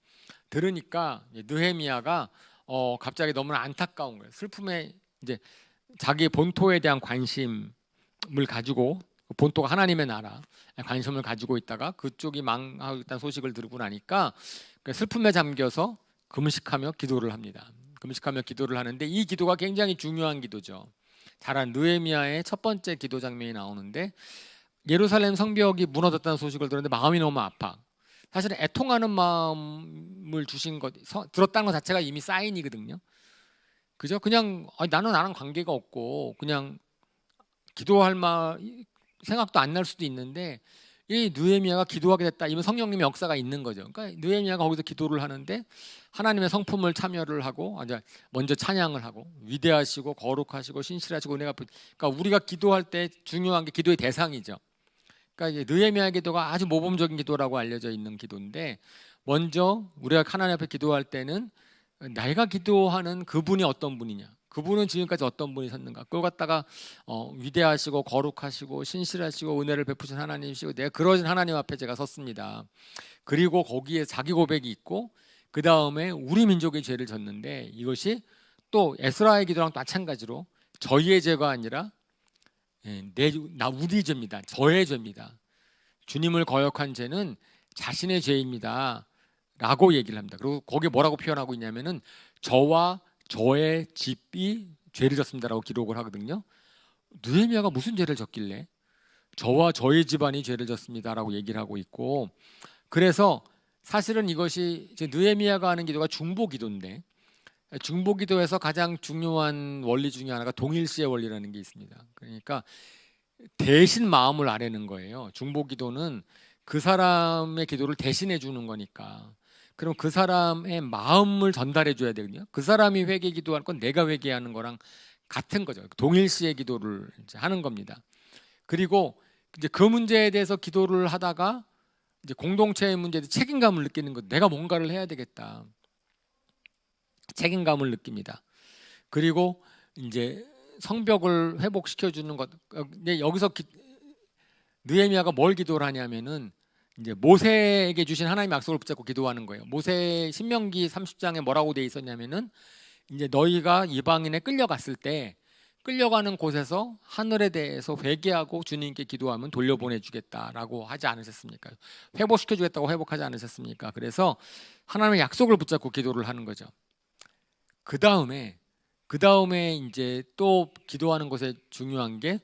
들으니까 느헤미야가 갑자기 너무나 안타까운 거예요. 슬픔에 이제 자기 본토에 대한 관심을 가지고, 본토가 하나님의 나라 관심을 가지고 있다가 그쪽이 망하고 있다는 소식을 들고 나니까 슬픔에 잠겨서 금식하며 기도를 합니다. 금식하며 기도를 하는데 이 기도가 굉장히 중요한 기도죠. 잘한 느헤미야의 첫 번째 기도 장면이 나오는데, 예루살렘 성벽이 무너졌다는 소식을 들었는데 마음이 너무 아파. 사실은 애통하는 마음을 주신 것, 들었다는 것 자체가 이미 사인이거든요. 그죠? 그냥 나랑 관계가 없고 그냥 기도할 생각도 안 날 수도 있는데, 이 느헤미야가 기도하게 됐다. 이면 성령님의 역사가 있는 거죠. 그러니까 느헤미야가 거기서 기도를 하는데 하나님의 성품을 참여를 하고 먼저 찬양을 하고, 위대하시고 거룩하시고 신실하시고 은혜가, 그러니까 우리가 기도할 때 중요한 게 기도의 대상이죠. 그러니까 이제 느헤미야의 기도가 아주 모범적인 기도라고 알려져 있는 기도인데, 먼저 우리가 하나님 앞에 기도할 때는 내가 기도하는 그분이 어떤 분이냐, 그분은 지금까지 어떤 분이셨는가, 그걸 갖다가 위대하시고 거룩하시고 신실하시고 은혜를 베푸신 하나님이시고 내가 그러신 하나님 앞에 제가 섰습니다. 그리고 거기에 자기 고백이 있고, 그 다음에 우리 민족의 죄를 졌는데 이것이 또 에스라의 기도랑 마찬가지로 저희의 죄가 아니라 우리 죄입니다. 저의 죄입니다. 주님을 거역한 죄는 자신의 죄입니다 라고 얘기를 합니다. 그리고 거기에 뭐라고 표현하고 있냐면은 저와 저의 집이 죄를 졌습니다라고 기록을 하거든요. 느헤미야가 무슨 죄를 졌길래 저와 저희 집안이 죄를 졌습니다라고 얘기를 하고 있고, 그래서 사실은 이것이 이제 느헤미야가 하는 기도가 중보기도인데, 중보기도에서 가장 중요한 원리 중에 하나가 동일시의 원리라는 게 있습니다. 그러니까 대신 마음을 아뢰는 거예요. 중보기도는 그 사람의 기도를 대신해 주는 거니까. 그럼 그 사람의 마음을 전달해 줘야 되거든요. 그 사람이 회개 기도할 건 내가 회개하는 거랑 같은 거죠. 동일시의 기도를 이제 하는 겁니다. 그리고 이제 그 문제에 대해서 기도를 하다가 이제 공동체의 문제에 대해 책임감을 느끼는 거, 내가 뭔가를 해야 되겠다. 책임감을 느낍니다. 그리고 이제 성벽을 회복시켜 주는 것. 근데 여기서 느헤미야가 뭘 기도를 하냐면은 이제 모세에게 주신 하나님의 약속을 붙잡고 기도하는 거예요. 모세 신명기 30장에 뭐라고 돼 있었냐면은 이제 너희가 이방인에 끌려갔을 때 끌려가는 곳에서 하늘에 대해서 회개하고 주님께 기도하면 돌려보내 주겠다라고 하지 않으셨습니까? 회복시켜 주겠다고 회복하지 않으셨습니까? 그래서 하나님의 약속을 붙잡고 기도를 하는 거죠. 그 다음에 이제 또 기도하는 것에 중요한 게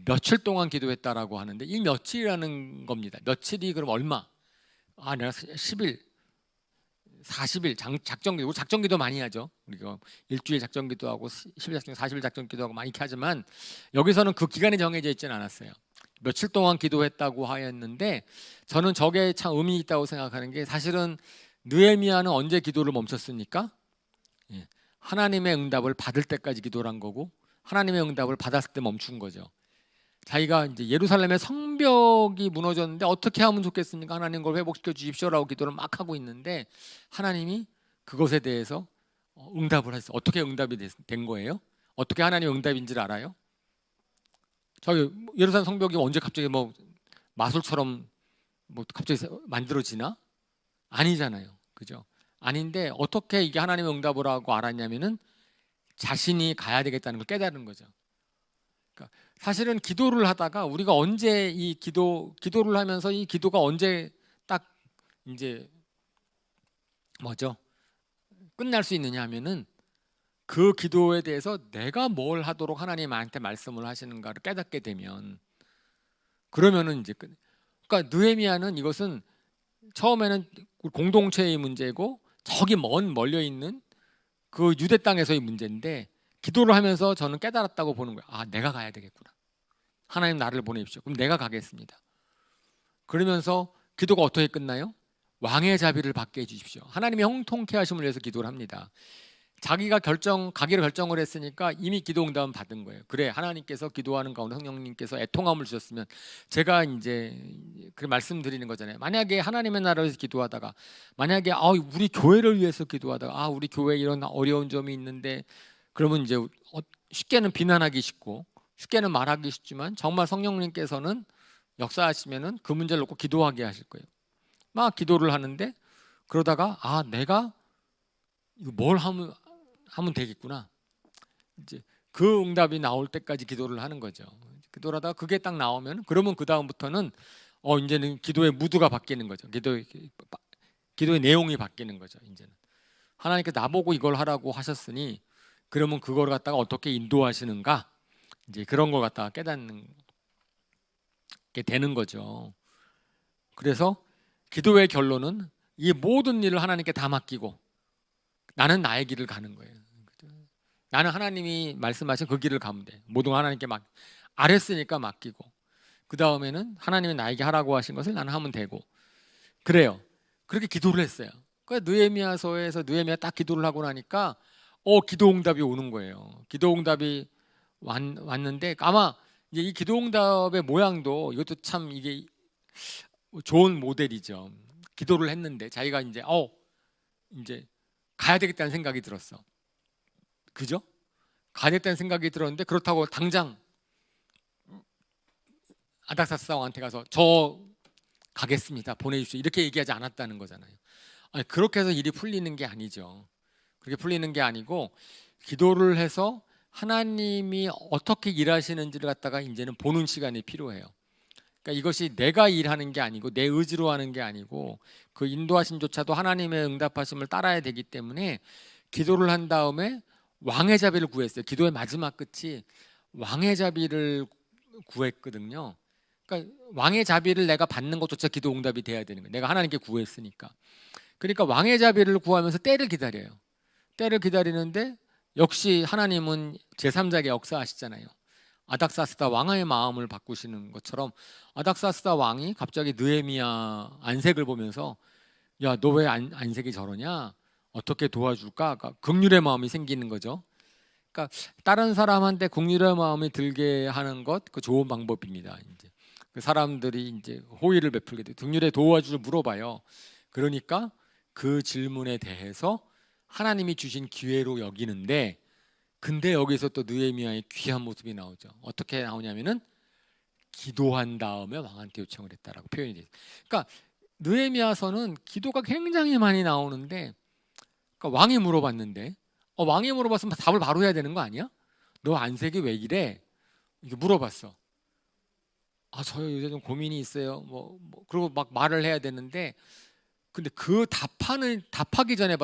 며칠 동안 기도했다라고 하는데, 이 며칠이라는 겁니다. 며칠이 그럼 얼마? 내가 10일, 40일 작정기도, 작정기도 많이 하죠. 우리가 일주일 작정기도 하고 10일 작정, 40일 작정기도 하고 많이 하지만 여기서는 그 기간이 정해져 있지는 않았어요. 며칠 동안 기도했다고 하였는데, 저는 저게 참 의미 있다고 생각하는 게, 사실은 느헤미야는 언제 기도를 멈췄습니까? 하나님의 응답을 받을 때까지 기도를 한 거고, 하나님의 응답을 받았을 때 멈춘 거죠. 자기가 이제 예루살렘의 성벽이 무너졌는데 어떻게 하면 좋겠습니까? 하나님 그걸 회복시켜 주십시오라고 기도를 막 하고 있는데, 하나님이 그것에 대해서 응답을 하셨어요. 어떻게 응답이 된 거예요? 어떻게 하나님의 응답인지를 알아요? 저기 예루살렘 성벽이 언제 갑자기 뭐 마술처럼 뭐 갑자기 만들어지나? 아니잖아요. 그죠? 아닌데 어떻게 이게 하나님의 응답을 하고 알았냐면은 자신이 가야 되겠다는 걸 깨달은 거죠. 그러니까 사실은 기도를 하다가 우리가 언제 이 기도를 하면서 이 기도가 언제 딱 이제 뭐죠? 끝날 수 있느냐 하면은 그 기도에 대해서 내가 뭘 하도록 하나님한테 말씀을 하시는가를 깨닫게 되면, 그러면은 이제 그러니까 느헤미야는 이것은 처음에는 공동체의 문제고 저기 멀려 있는 그 유대 땅에서의 문제인데, 기도를 하면서 저는 깨달았다고 보는 거예요. 내가 가야 되겠구나. 하나님 나를 보내십시오. 그럼 내가 가겠습니다. 그러면서 기도가 어떻게 끝나요? 왕의 자비를 받게 해주십시오. 하나님의 형통케 하심을 위해서 기도를 합니다. 자기가 가기를 결정을 했으니까 이미 기도 응답은 받은 거예요. 그래, 하나님께서 기도하는 가운데 성령님께서 애통함을 주셨으면, 제가 이제 그 말씀드리는 거잖아요. 만약에 하나님의 나라를 위해서 기도하다가, 만약에 우리 교회를 위해서 기도하다가 우리 교회에 이런 어려운 점이 있는데, 그러면 이제 쉽게는 비난하기 쉽고 쉽게는 말하기 쉽지만, 정말 성령님께서는 역사하시면은 그 문제를 놓고 기도하게 하실 거예요. 막 기도를 하는데, 그러다가 내가 이거 뭘 하면 되겠구나. 이제 그 응답이 나올 때까지 기도를 하는 거죠. 기도를 하다가 그게 딱 나오면, 그러면 그 다음부터는 이제는 기도의 무드가 바뀌는 거죠. 기도의 내용이 바뀌는 거죠. 이제는 하나님께서 나보고 이걸 하라고 하셨으니, 그러면 그걸 갖다가 어떻게 인도하시는가, 이제 그런 걸 갖다가 깨닫는 게 되는 거죠. 그래서 기도의 결론은 이 모든 일을 하나님께 다 맡기고 나는 나의 길을 가는 거예요. 나는 하나님이 말씀하신 그 길을 가면 돼. 모든 걸 하나님께 알았으니까 맡기고, 그 다음에는 하나님이 나에게 하라고 하신 것을 나는 하면 되고, 그래요. 그렇게 기도를 했어요. 그러니까 느헤미야서에서 느헤미야 딱 기도를 하고 나니까 기도 응답이 오는 거예요. 기도 응답이 왔는데, 아마 이제 이 기도 응답의 모양도, 이것도 참 이게 좋은 모델이죠. 기도를 했는데 자기가 이제 가야 되겠다는 생각이 들었어. 그죠? 가야 되겠다는 생각이 들었는데, 그렇다고 당장 아닥사스 왕한테 가서 저 가겠습니다, 보내주십시오, 이렇게 얘기하지 않았다는 거잖아요. 그렇게 해서 일이 풀리는 게 아니죠. 그렇게 풀리는 게 아니고, 기도를 해서 하나님이 어떻게 일하시는지를 갖다가 이제는 보는 시간이 필요해요. 그러니까 이것이 내가 일하는 게 아니고 내 의지로 하는 게 아니고, 그 인도하심조차도 하나님의 응답하심을 따라야 되기 때문에, 기도를 한 다음에 왕의 자비를 구했어요. 기도의 마지막 끝이 왕의 자비를 구했거든요. 그러니까 왕의 자비를 내가 받는 것조차 기도 응답이 돼야 되는 거예요. 내가 하나님께 구했으니까. 그러니까 왕의 자비를 구하면서 때를 기다려요. 때를 기다리는데 역시 하나님은 제3자에게 역사하시잖아요. 아닥사스다 왕의 마음을 바꾸시는 것처럼 아닥사스다 왕이 갑자기 느헤미야 안색을 보면서 야, 너 왜 안색이 저러냐? 어떻게 도와줄까? 그러니까 긍휼의 마음이 생기는 거죠. 그러니까 다른 사람한테 긍휼의 마음이 들게 하는 것, 그 좋은 방법입니다. 이제 그 사람들이 이제 호의를 베풀게 돼. 긍휼의 도와줄 물어봐요. 그러니까 그 질문에 대해서 하나님이 주신 기회로 여기는데, 근데 여기서 또 느헤미야의 귀한 모습이 나오죠. 어떻게 나오냐면은 기도한 다음에 왕한테 요청을 했다라고 표현이 돼요. 그러니까 느헤미야서는 기도가 굉장히 많이 나오는데, 그러니까 왕이 물어봤는데, 왕이 물어봤으면 답을 바로 해야 되는 거 아니야? 너 안색이 왜 이래? 이렇게 물어봤어. 저 요새 좀 고민이 있어요. 그리고 막 말을 해야 되는데, 근데 그 답하기 전에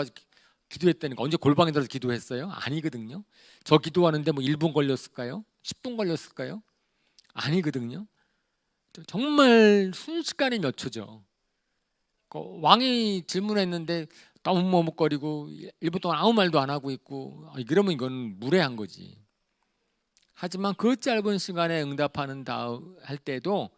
기도했다니까. 언제 골방에 들어서 기도했어요? 아니거든요. 저 기도하는데 1분 걸렸을까요? 10분 걸렸을까요? 아니거든요. 정말 순식간에 몇 초죠. 왕이 질문했는데 너무 머뭇거리고 1분 동안 아무 말도 안 하고 있고, 그러면 이건 무례한 거지. 하지만 그 짧은 시간에 응답하는 할 때도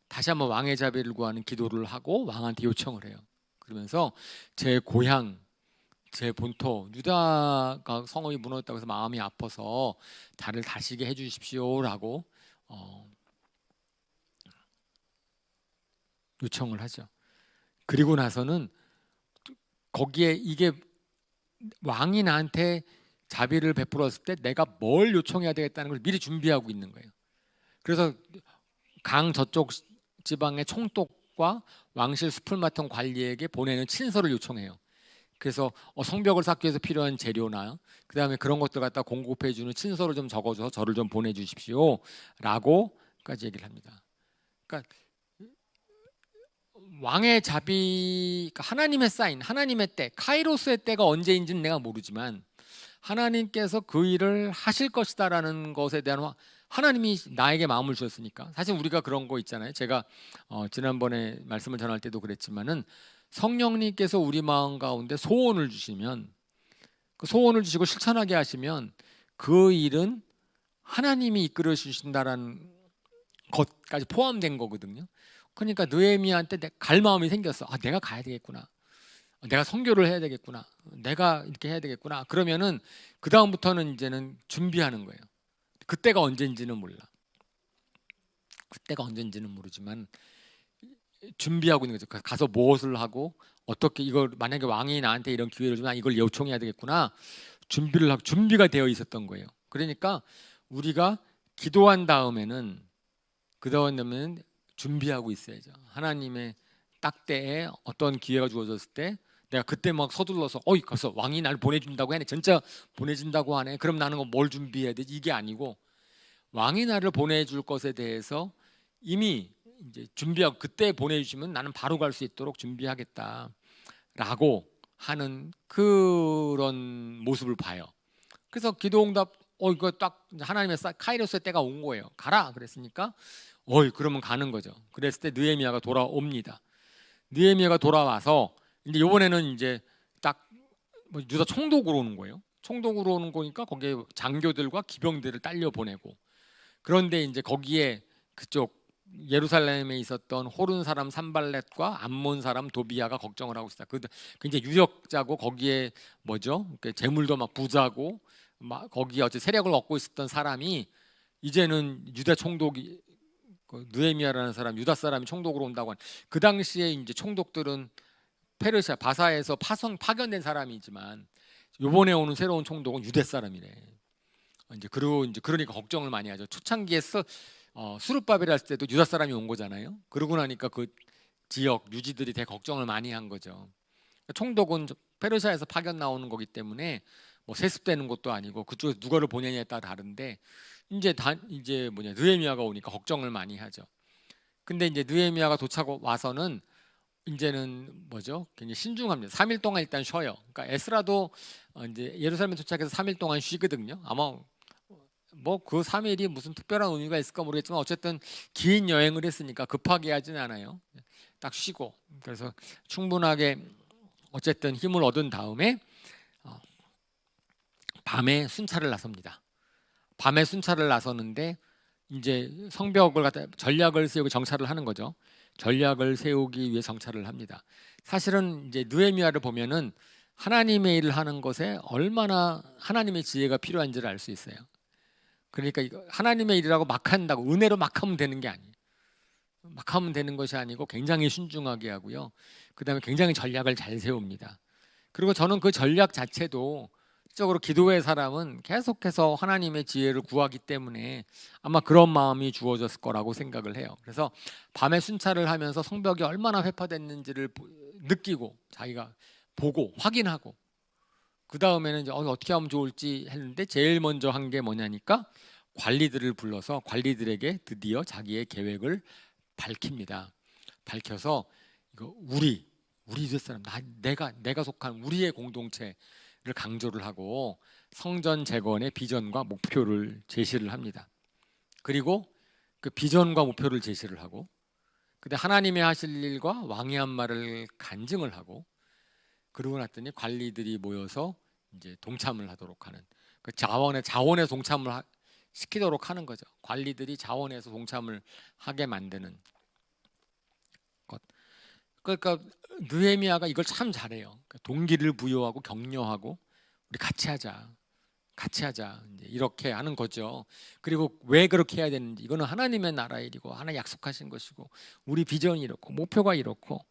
다시 한번 왕의 자비를 구하는 기도를 하고 왕한테 요청을 해요. 그러면서 제 고향, 제 본토 유다가 성읍이 무너졌다고 해서 마음이 아파서 달을 다시게 해주십시오라고 요청을 하죠. 그리고 나서는 거기에 이게 왕이 나한테 자비를 베풀었을 때 내가 뭘 요청해야 되겠다는 걸 미리 준비하고 있는 거예요. 그래서 강 저쪽 지방의 총독과 왕실 숲을 맡은 관리에게 보내는 친서를 요청해요. 그래서 성벽을 쌓기 위해서 필요한 재료나 그다음에 그런 것들 갖다 공급해 주는 친서를 좀 적어줘서 저를 좀 보내주십시오 라고까지 얘기를 합니다. 그러니까 왕의 자비, 하나님의 사인, 하나님의 때, 카이로스의 때가 언제인지는 내가 모르지만 하나님께서 그 일을 하실 것이다라는 것에 대한 하나님이 나에게 마음을 주셨으니까. 사실 우리가 그런 거 있잖아요. 제가 지난번에 말씀을 전할 때도 그랬지만은 성령님께서 우리 마음 가운데 소원을 주시면, 그 소원을 주시고 실천하게 하시면 그 일은 하나님이 이끌어 주신다라는 것까지 포함된 거거든요. 그러니까 느헤미야한테 갈 마음이 생겼어. 내가 가야 되겠구나. 내가 선교를 해야 되겠구나. 내가 이렇게 해야 되겠구나. 그러면은 그 다음부터는 이제는 준비하는 거예요. 그때가 언제인지는 몰라. 그때가 언제인지는 모르지만 준비하고 있는 거죠. 가서 무엇을 하고 어떻게 이걸 만약에 왕이 나한테 이런 기회를 주면 이걸 요청해야 되겠구나. 준비를 하고 준비가 되어 있었던 거예요. 그러니까 우리가 기도한 다음에는 준비하고 있어야죠. 하나님의 딱 때에 어떤 기회가 주어졌을 때 내가 그때 막 서둘러서 가서 왕이 날 보내준다고 하네. 진짜 보내준다고 하네. 그럼 나는 뭘 준비해야 되지? 이게 아니고 왕이 나를 보내줄 것에 대해서 이미 이제 준비하고 그때 보내주시면 나는 바로 갈 수 있도록 준비하겠다라고 하는 그런 모습을 봐요. 그래서 기도응답 이거 딱 하나님의 카이로스의 때가 온 거예요. 가라 그랬으니까 그러면 가는 거죠. 그랬을 때 느헤미야가 돌아옵니다. 느헤미야가 돌아와서 이제 이번에는 이제 딱 유다 총독으로 오는 거예요. 총독으로 오는 거니까 거기에 장교들과 기병들을 딸려 보내고, 그런데 이제 거기에 그쪽 예루살렘에 있었던 호른 사람 산발렛과 암몬 사람 도비야가 걱정을 하고 있다. 그 이제 유력자고 거기에 재물도 막 부자고 막 거기에 어째 세력을 얻고 있었던 사람이 이제는 유다 총독이 느헤미야라는 사람, 유다 사람이 총독으로 온다고 그 당시에 이제 총독들은 페르시아 바사에서 파견된 사람이지만 이번에 오는 새로운 총독은 유대 사람이래. 그러니까 걱정을 많이 하죠. 초창기에 수르바벨 할 때도 유다 사람이 온 거잖아요. 그러고 나니까 그 지역 유지들이 되게 걱정을 많이 한 거죠. 총독은 페르시아에서 파견 나오는 거기 때문에 세습되는 것도 아니고 그쪽에서 누가를 보내냐에 따라 다른데 이제 느헤미야가 오니까 걱정을 많이 하죠. 근데 이제 느헤미야가 와서는 이제는 뭐죠? 굉장히 신중합니다. 3일 동안 일단 쉬어요. 그러니까 에스라도 이제 예루살렘에 도착해서 3일 동안 쉬거든요. 아마 뭐 그 3일이 무슨 특별한 의미가 있을까 모르겠지만 어쨌든 긴 여행을 했으니까 급하게 하지는 않아요. 딱 쉬고 그래서 충분하게 어쨌든 힘을 얻은 다음에 어, 밤에 순찰을 나섭니다. 밤에 순찰을 나서는데 이제 성벽을 갖다 전략을 세우고 정찰을 하는 거죠. 전략을 세우기 위해 정찰을 합니다. 사실은 이제 느헤미야를 보면은 하나님의 일을 하는 것에 얼마나 하나님의 지혜가 필요한지를 알 수 있어요. 그러니까 이거 하나님의 일이라고 막 한다고 은혜로 막 하면 되는 게 아니에요. 막 하면 되는 것이 아니고 굉장히 신중하게 하고요. 그다음에 굉장히 전략을 잘 세웁니다. 그리고 저는 그 전략 자체도 적으로 기도의 사람은 계속해서 하나님의 지혜를 구하기 때문에 아마 그런 마음이 주어졌을 거라고 생각을 해요. 그래서 밤에 순찰을 하면서 성벽이 얼마나 회파됐는지를 느끼고 자기가 보고 확인하고 그 다음에는 이제 어떻게 하면 좋을지 했는데 제일 먼저 한 게 뭐냐니까 관리들을 불러서 관리들에게 드디어 자기의 계획을 밝힙니다. 밝혀서 이거 우리 윗사람 내가 속한 우리의 공동체를 강조를 하고 성전 재건의 비전과 목표를 제시를 합니다. 그리고 그 비전과 목표를 제시를 하고 근데 하나님의 하실 일과 왕의 한 말을 간증을 하고 그러고 났더니 관리들이 모여서 이제 동참을 하도록 하는 그 자원에 동참을 시키도록 하는 거죠. 관리들이 자원에서 동참을 하게 만드는 것. 그러니까 느헤미야가 이걸 참 잘해요. 그러니까 동기를 부여하고 격려하고 우리 같이 하자. 같이 하자. 이제 이렇게 하는 거죠. 그리고 왜 그렇게 해야 되는지 이거는 하나님의 나라 일이고 하나 약속하신 것이고 우리 비전이 이렇고 목표가 이렇고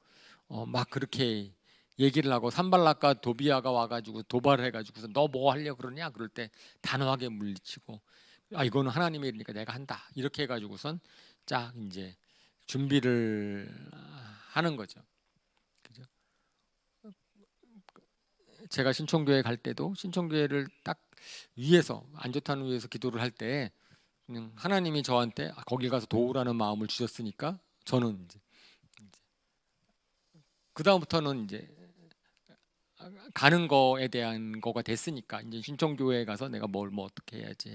막 그렇게 얘기를 하고 산발락과 도비아가 와가지고 도발을 해가지고서 너 뭐 하려고 그러냐 그럴 때 단호하게 물리치고 이거는 하나님의 일이니까 내가 한다 이렇게 해가지고선 쫙 이제 준비를 하는 거죠. 그죠? 제가 신촌교회 갈 때도 신촌교회를 딱 위에서 안 좋다는 위에서 기도를 할 때 그냥 하나님이 저한테 거기 가서 도우라는 마음을 주셨으니까 저는 이제 그 다음부터는 이제 가는 거에 대한 거가 됐으니까 이제 신청교회에 가서 내가 뭐 어떻게 해야지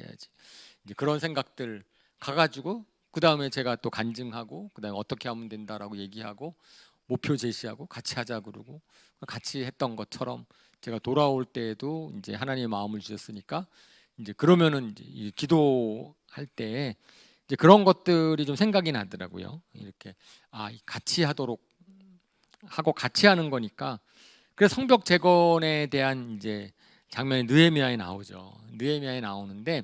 이제 그런 생각들 가가지고 그 다음에 제가 또 간증하고 그 다음에 어떻게 하면 된다라고 얘기하고 목표 제시하고 같이 하자 그러고 같이 했던 것처럼 제가 돌아올 때에도 이제 하나님의 마음을 주셨으니까 이제 그러면은 이제 기도할 때 이제 그런 것들이 좀 생각이 나더라고요. 이렇게 같이 하도록 하고 같이 하는 거니까 그래서 성벽 재건에 대한 이제 장면이 느헤미야에 나오죠. 느헤미야에 나오는데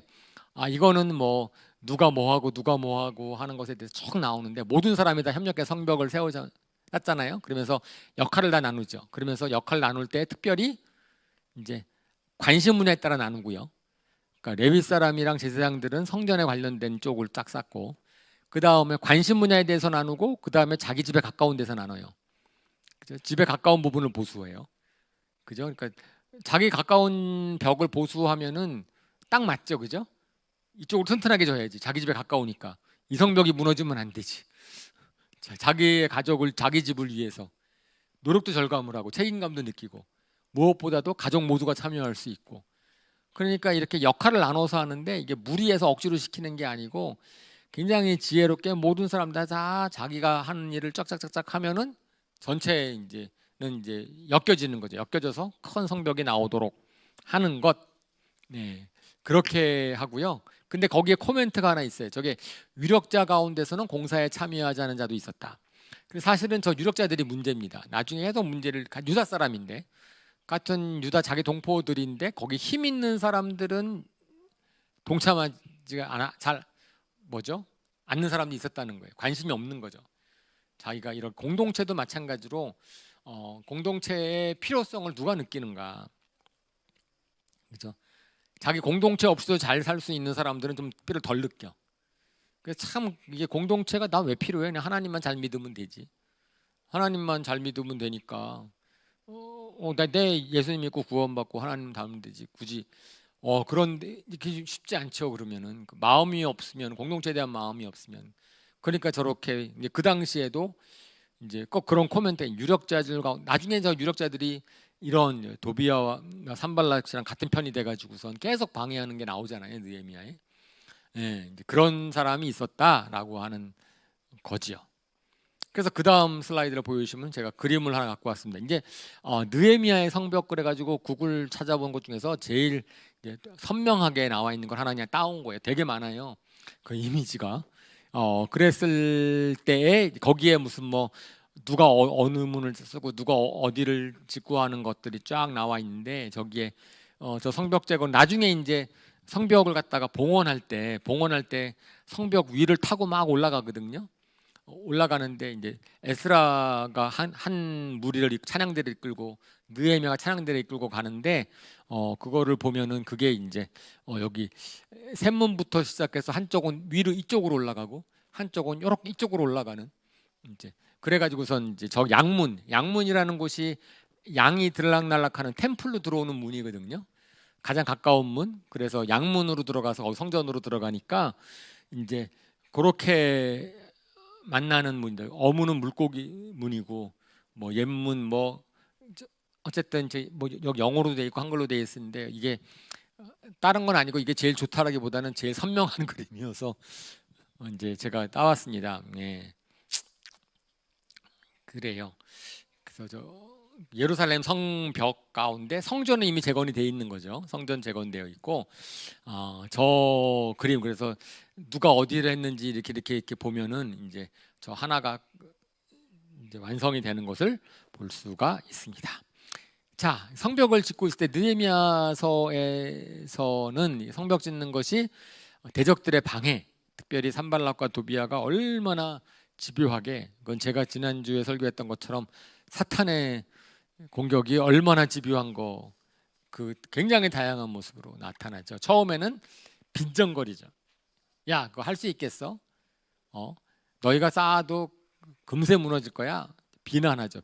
이거는 뭐 누가 뭐 하고 하는 것에 대해서 쭉 나오는데 모든 사람이 다 협력해 성벽을 세웠잖아요. 그러면서 역할을 다 나누죠. 그러면서 역할 나눌 때 특별히 이제 관심 분야에 따라 나누고요. 그러니까 레위 사람이랑 제사장들은 성전에 관련된 쪽을 딱 쌓고 그 다음에 관심 분야에 대해서 나누고 그 다음에 자기 집에 가까운 데서 나눠요. 그죠? 집에 가까운 부분을 보수해요. 그죠? 그러니까 자기 가까운 벽을 보수하면은 딱 맞죠, 그죠? 이쪽으로 튼튼하게 져야지. 자기 집에 가까우니까 이 성벽이 무너지면 안 되지. 자기의 가족을 자기 집을 위해서 노력도 절감을 하고 책임감도 느끼고 무엇보다도 가족 모두가 참여할 수 있고 그러니까 이렇게 역할을 나눠서 하는데 이게 무리해서 억지로 시키는 게 아니고 굉장히 지혜롭게 모든 사람들 다 자기가 하는 일을 쫙쫙쫙쫙 하면은 전체 이제는 이제 엮여지는 거죠. 엮여져서 큰 성벽이 나오도록 하는 것. 네. 그렇게 하고요. 근데 거기에 코멘트가 하나 있어요. 저게 유력자 가운데서는 공사에 참여하지 않은 자도 있었다. 그래서 사실은 저 유력자들이 문제입니다. 나중에 해서 문제를 유다 사람인데 같은 유다 자기 동포들인데 거기 힘 있는 사람들은 동참하지가 않아 잘 뭐죠? 않는 사람이 있었다는 거예요. 관심이 없는 거죠. 자기가 이런 공동체도 마찬가지로 공동체의 필요성을 누가 느끼는가, 그죠? 자기 공동체 없이도 잘 살 수 있는 사람들은 좀 필요를 덜 느껴. 그래서 참 이게 공동체가 나 왜 필요해? 그냥 하나님만 잘 믿으면 되지. 하나님만 잘 믿으면 되니까. 내 예수님 믿고 구원받고 하나님 닮으면 되지. 굳이 그런데 이게 쉽지 않죠. 그러면은 그 마음이 없으면 공동체에 대한 마음이 없으면 그러니까 저렇게 이제 그 당시에도 이제 꼭 그런 코멘트 유력자들과 나중에 저 유력자들이 이런 도비아와 산발락이랑 같은 편이 돼가지고선 계속 방해하는 게 나오잖아요 느헤미야에. 예, 이제 그런 사람이 있었다라고 하는 거지요. 그래서 그 다음 슬라이드를 보여주시면 제가 그림을 하나 갖고 왔습니다. 이제 느헤미야의 성벽 그래가지고 구글 찾아본 것 중에서 제일 이제 선명하게 나와 있는 걸 하나 그냥 따온 거예요. 되게 많아요. 그 이미지가. 그랬을 때에 거기에 무슨 뭐 누가 어느 문을 쓰고 누가 어디를 짓고 하는 것들이 쫙 나와 있는데 저기에 저 성벽 제거 나중에 이제 성벽을 갖다가 봉헌할 때 성벽 위를 타고 막 올라가거든요. 올라가는데 이제 에스라가 한 무리를 찬양대를 이끌고 느헤미야가 찬양대를 이끌고 가는데 그거를 보면은 그게 이제 여기 샘문부터 시작해서 한쪽은 위로 이쪽으로 올라가고 한쪽은 요렇게 이쪽으로 올라가는 이제 그래가지고선 이제 저 양문이라는 곳이 양이 들락날락하는 템플로 들어오는 문이거든요. 가장 가까운 문. 그래서 양문으로 들어가서 성전으로 들어가니까 이제 그렇게 만나는 문들. 어문은 물고기 문이고 뭐 옛문 뭐 어쨌든 이제 뭐 여기 영어로 돼 있고 한글로 돼 있는데 이게 다른 건 아니고 이게 제일 좋다라기보다는 제일 선명한 그림이어서 이제 제가 따왔습니다. 예. 그래요. 그래서 저 예루살렘 성벽 가운데 성전은 이미 재건이 돼 있는 거죠. 성전 재건되어 있고 저 그림 그래서 누가 어디를 했는지 이렇게 보면은 이제 저 하나가 이제 완성이 되는 것을 볼 수가 있습니다. 자, 성벽을 짓고 있을 때 느헤미야서에서는 성벽 짓는 것이 대적들의 방해, 특별히 산발락과 도비아가 얼마나 집요하게 그건 제가 지난주에 설교했던 것처럼 사탄의 공격이 얼마나 집요한 거 그 굉장히 다양한 모습으로 나타나죠. 처음에는 빈정거리죠. 야, 그거 할 수 있겠어? 너희가 쌓아도 금세 무너질 거야. 비난하죠.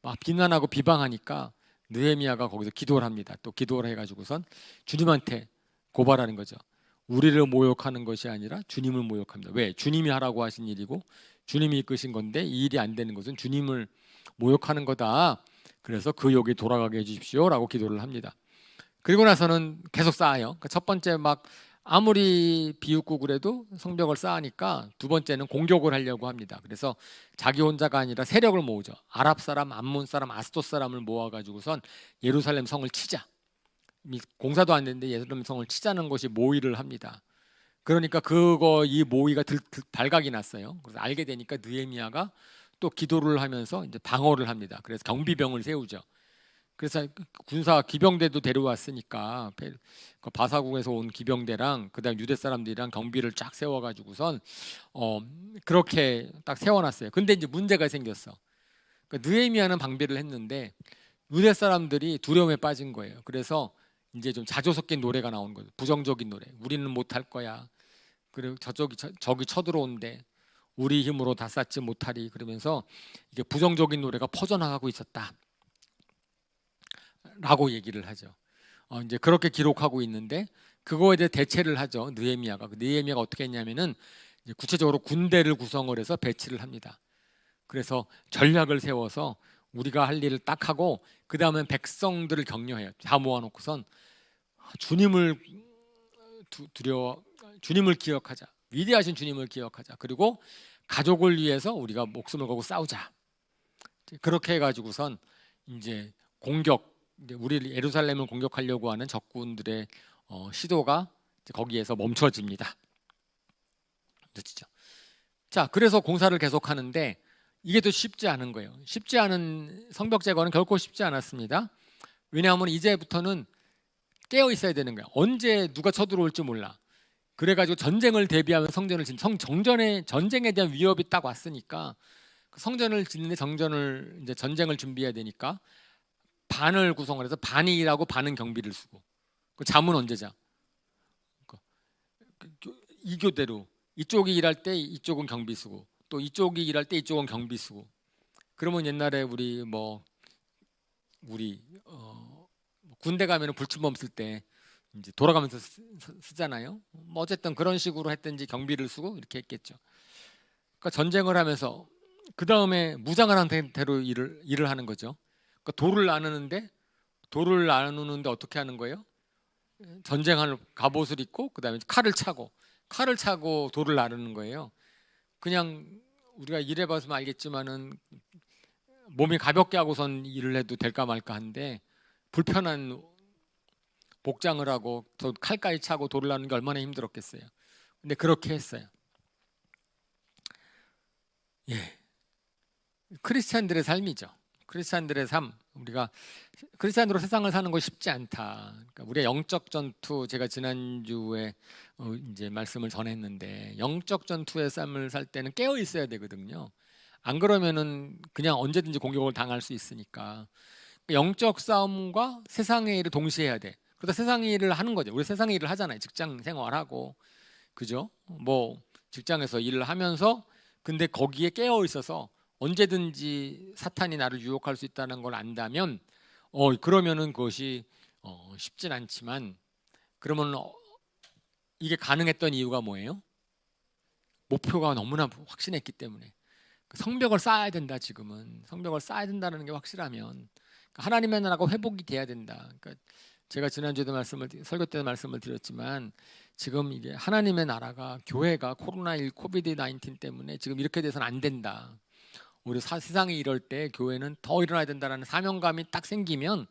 막 비난하고 비방하니까 느헤미야가 거기서 기도를 합니다. 또 기도를 해가지고선 주님한테 고발하는 거죠. 우리를 모욕하는 것이 아니라 주님을 모욕합니다. 왜? 주님이 하라고 하신 일이고 주님이 이끄신 건데 이 일이 안 되는 것은 주님을 모욕하는 거다. 그래서 그 욕이 돌아가게 해주십시오라고 기도를 합니다. 그리고 나서는 계속 쌓아요. 첫 번째 막 아무리 비웃고 그래도 성벽을 쌓으니까 두 번째는 공격을 하려고 합니다. 그래서 자기 혼자가 아니라 세력을 모으죠. 아랍 사람, 암몬 사람, 아스돗 사람을 모아가지고선 예루살렘 성을 치자. 공사도 안 됐는데 예루살렘 성을 치자는 것이 모의를 합니다. 그러니까 이 모의가 발각이 났어요. 그래서 알게 되니까 느헤미야가 또 기도를 하면서 이제 방어를 합니다. 그래서 경비병을 세우죠. 그래서 군사 기병대도 데려왔으니까 바사궁에서 온 기병대랑 그다음 유대 사람들이랑 경비를 쫙 세워가지고선 그렇게 딱 세워놨어요. 근데 이제 문제가 생겼어. 그러니까 느헤미야는 방비를 했는데 유대 사람들이 두려움에 빠진 거예요. 그래서 이제 좀 자조 섞인 노래가 나오는 거죠. 부정적인 노래. 우리는 못할 거야. 그리고 저기 쳐들어온대. 우리 힘으로 다 쌓지 못하리. 그러면서 이게 부정적인 노래가 퍼져나가고 있었다. 라고 얘기를 하죠. 이제 그렇게 기록하고 있는데 그거에 대해 대체를 하죠. 느헤미야가 어떻게 했냐면은 이제 구체적으로 군대를 구성을 해서 배치를 합니다. 그래서 전략을 세워서 우리가 할 일을 딱 하고 그 다음에 백성들을 격려해요. 다 모아놓고선 주님을 주님을 기억하자. 위대하신 주님을 기억하자. 그리고 가족을 위해서 우리가 목숨을 걸고 싸우자. 그렇게 해가지고선 이제 우리 예루살렘을 공격하려고 하는 적군들의 시도가 거기에서 멈춰집니다. 그렇죠? 자, 그래서 공사를 계속하는데 이게 또 쉽지 않은 거예요. 쉽지 않은 성벽 제거는 결코 쉽지 않았습니다. 왜냐하면 이제부터는 깨어 있어야 되는 거야. 언제 누가 쳐들어올지 몰라. 그래가지고 전쟁을 대비하면 성전을 전쟁에 대한 위협이 딱 왔으니까 성전을 짓는데 이제 전쟁을 준비해야 되니까 반을 구성을 해서 반이 일하고 반은 경비를 쓰고 그 잠은 언제 자? 이교대로 이쪽이 일할 때 이쪽은 경비 쓰고 또 이쪽이 일할 때 이쪽은 경비 쓰고 그러면 옛날에 우리 군대 가면은 불침범 쓸 때 이제 돌아가면서 쓰잖아요. 뭐 어쨌든 그런 식으로 했든지 경비를 쓰고 이렇게 했겠죠. 그러니까 전쟁을 하면서 그 다음에 무장을 한 상태로 일을 하는 거죠. 그러니까 돌을 나누는데 어떻게 하는 거예요? 전쟁할 갑옷을 입고 그 다음에 칼을 차고 돌을 나누는 거예요. 그냥 우리가 일해봐서 알겠지만은 몸이 가볍게 하고선 일을 해도 될까 말까 한데 불편한 복장을 하고 또 칼까지 차고 돌을 나누는 게 얼마나 힘들었겠어요. 근데 그렇게 했어요. 예, 크리스찬들의 삶이죠. 크리스찬들의 삶. 우리가 크리스찬으로 세상을 사는 거 쉽지 않다. 그러니까 우리의 영적 전투, 제가 지난주에 이제 말씀을 전했는데 영적 전투의 삶을 살 때는 깨어 있어야 되거든요. 안 그러면은 그냥 언제든지 공격을 당할 수 있으니까 영적 싸움과 세상의 일을 동시에 해야 돼. 그러다 세상의 일을 하는 거죠. 우리 세상의 일을 하잖아요. 직장 생활하고, 그죠? 뭐 직장에서 일을 하면서 근데 거기에 깨어 있어서 언제든지 사탄이 나를 유혹할 수 있다는 걸 안다면 그러면은 그것이 쉽진 않지만 그러면 이게 가능했던 이유가 뭐예요? 목표가 너무나 확신했기 때문에 성벽을 쌓아야 된다. 지금은 성벽을 쌓아야 된다는 게 확실하면 하나님의 나라가 회복이 돼야 된다. 그러니까 제가 지난주에도 설교 때도 말씀을 드렸지만 지금 이게 하나님의 나라가 교회가 코로나19 코비드 19 때문에 지금 이렇게 돼서는 안 된다. 우리 세상이 이럴 때 교회는 더 일어나야 된다는 사명감이 딱 생기면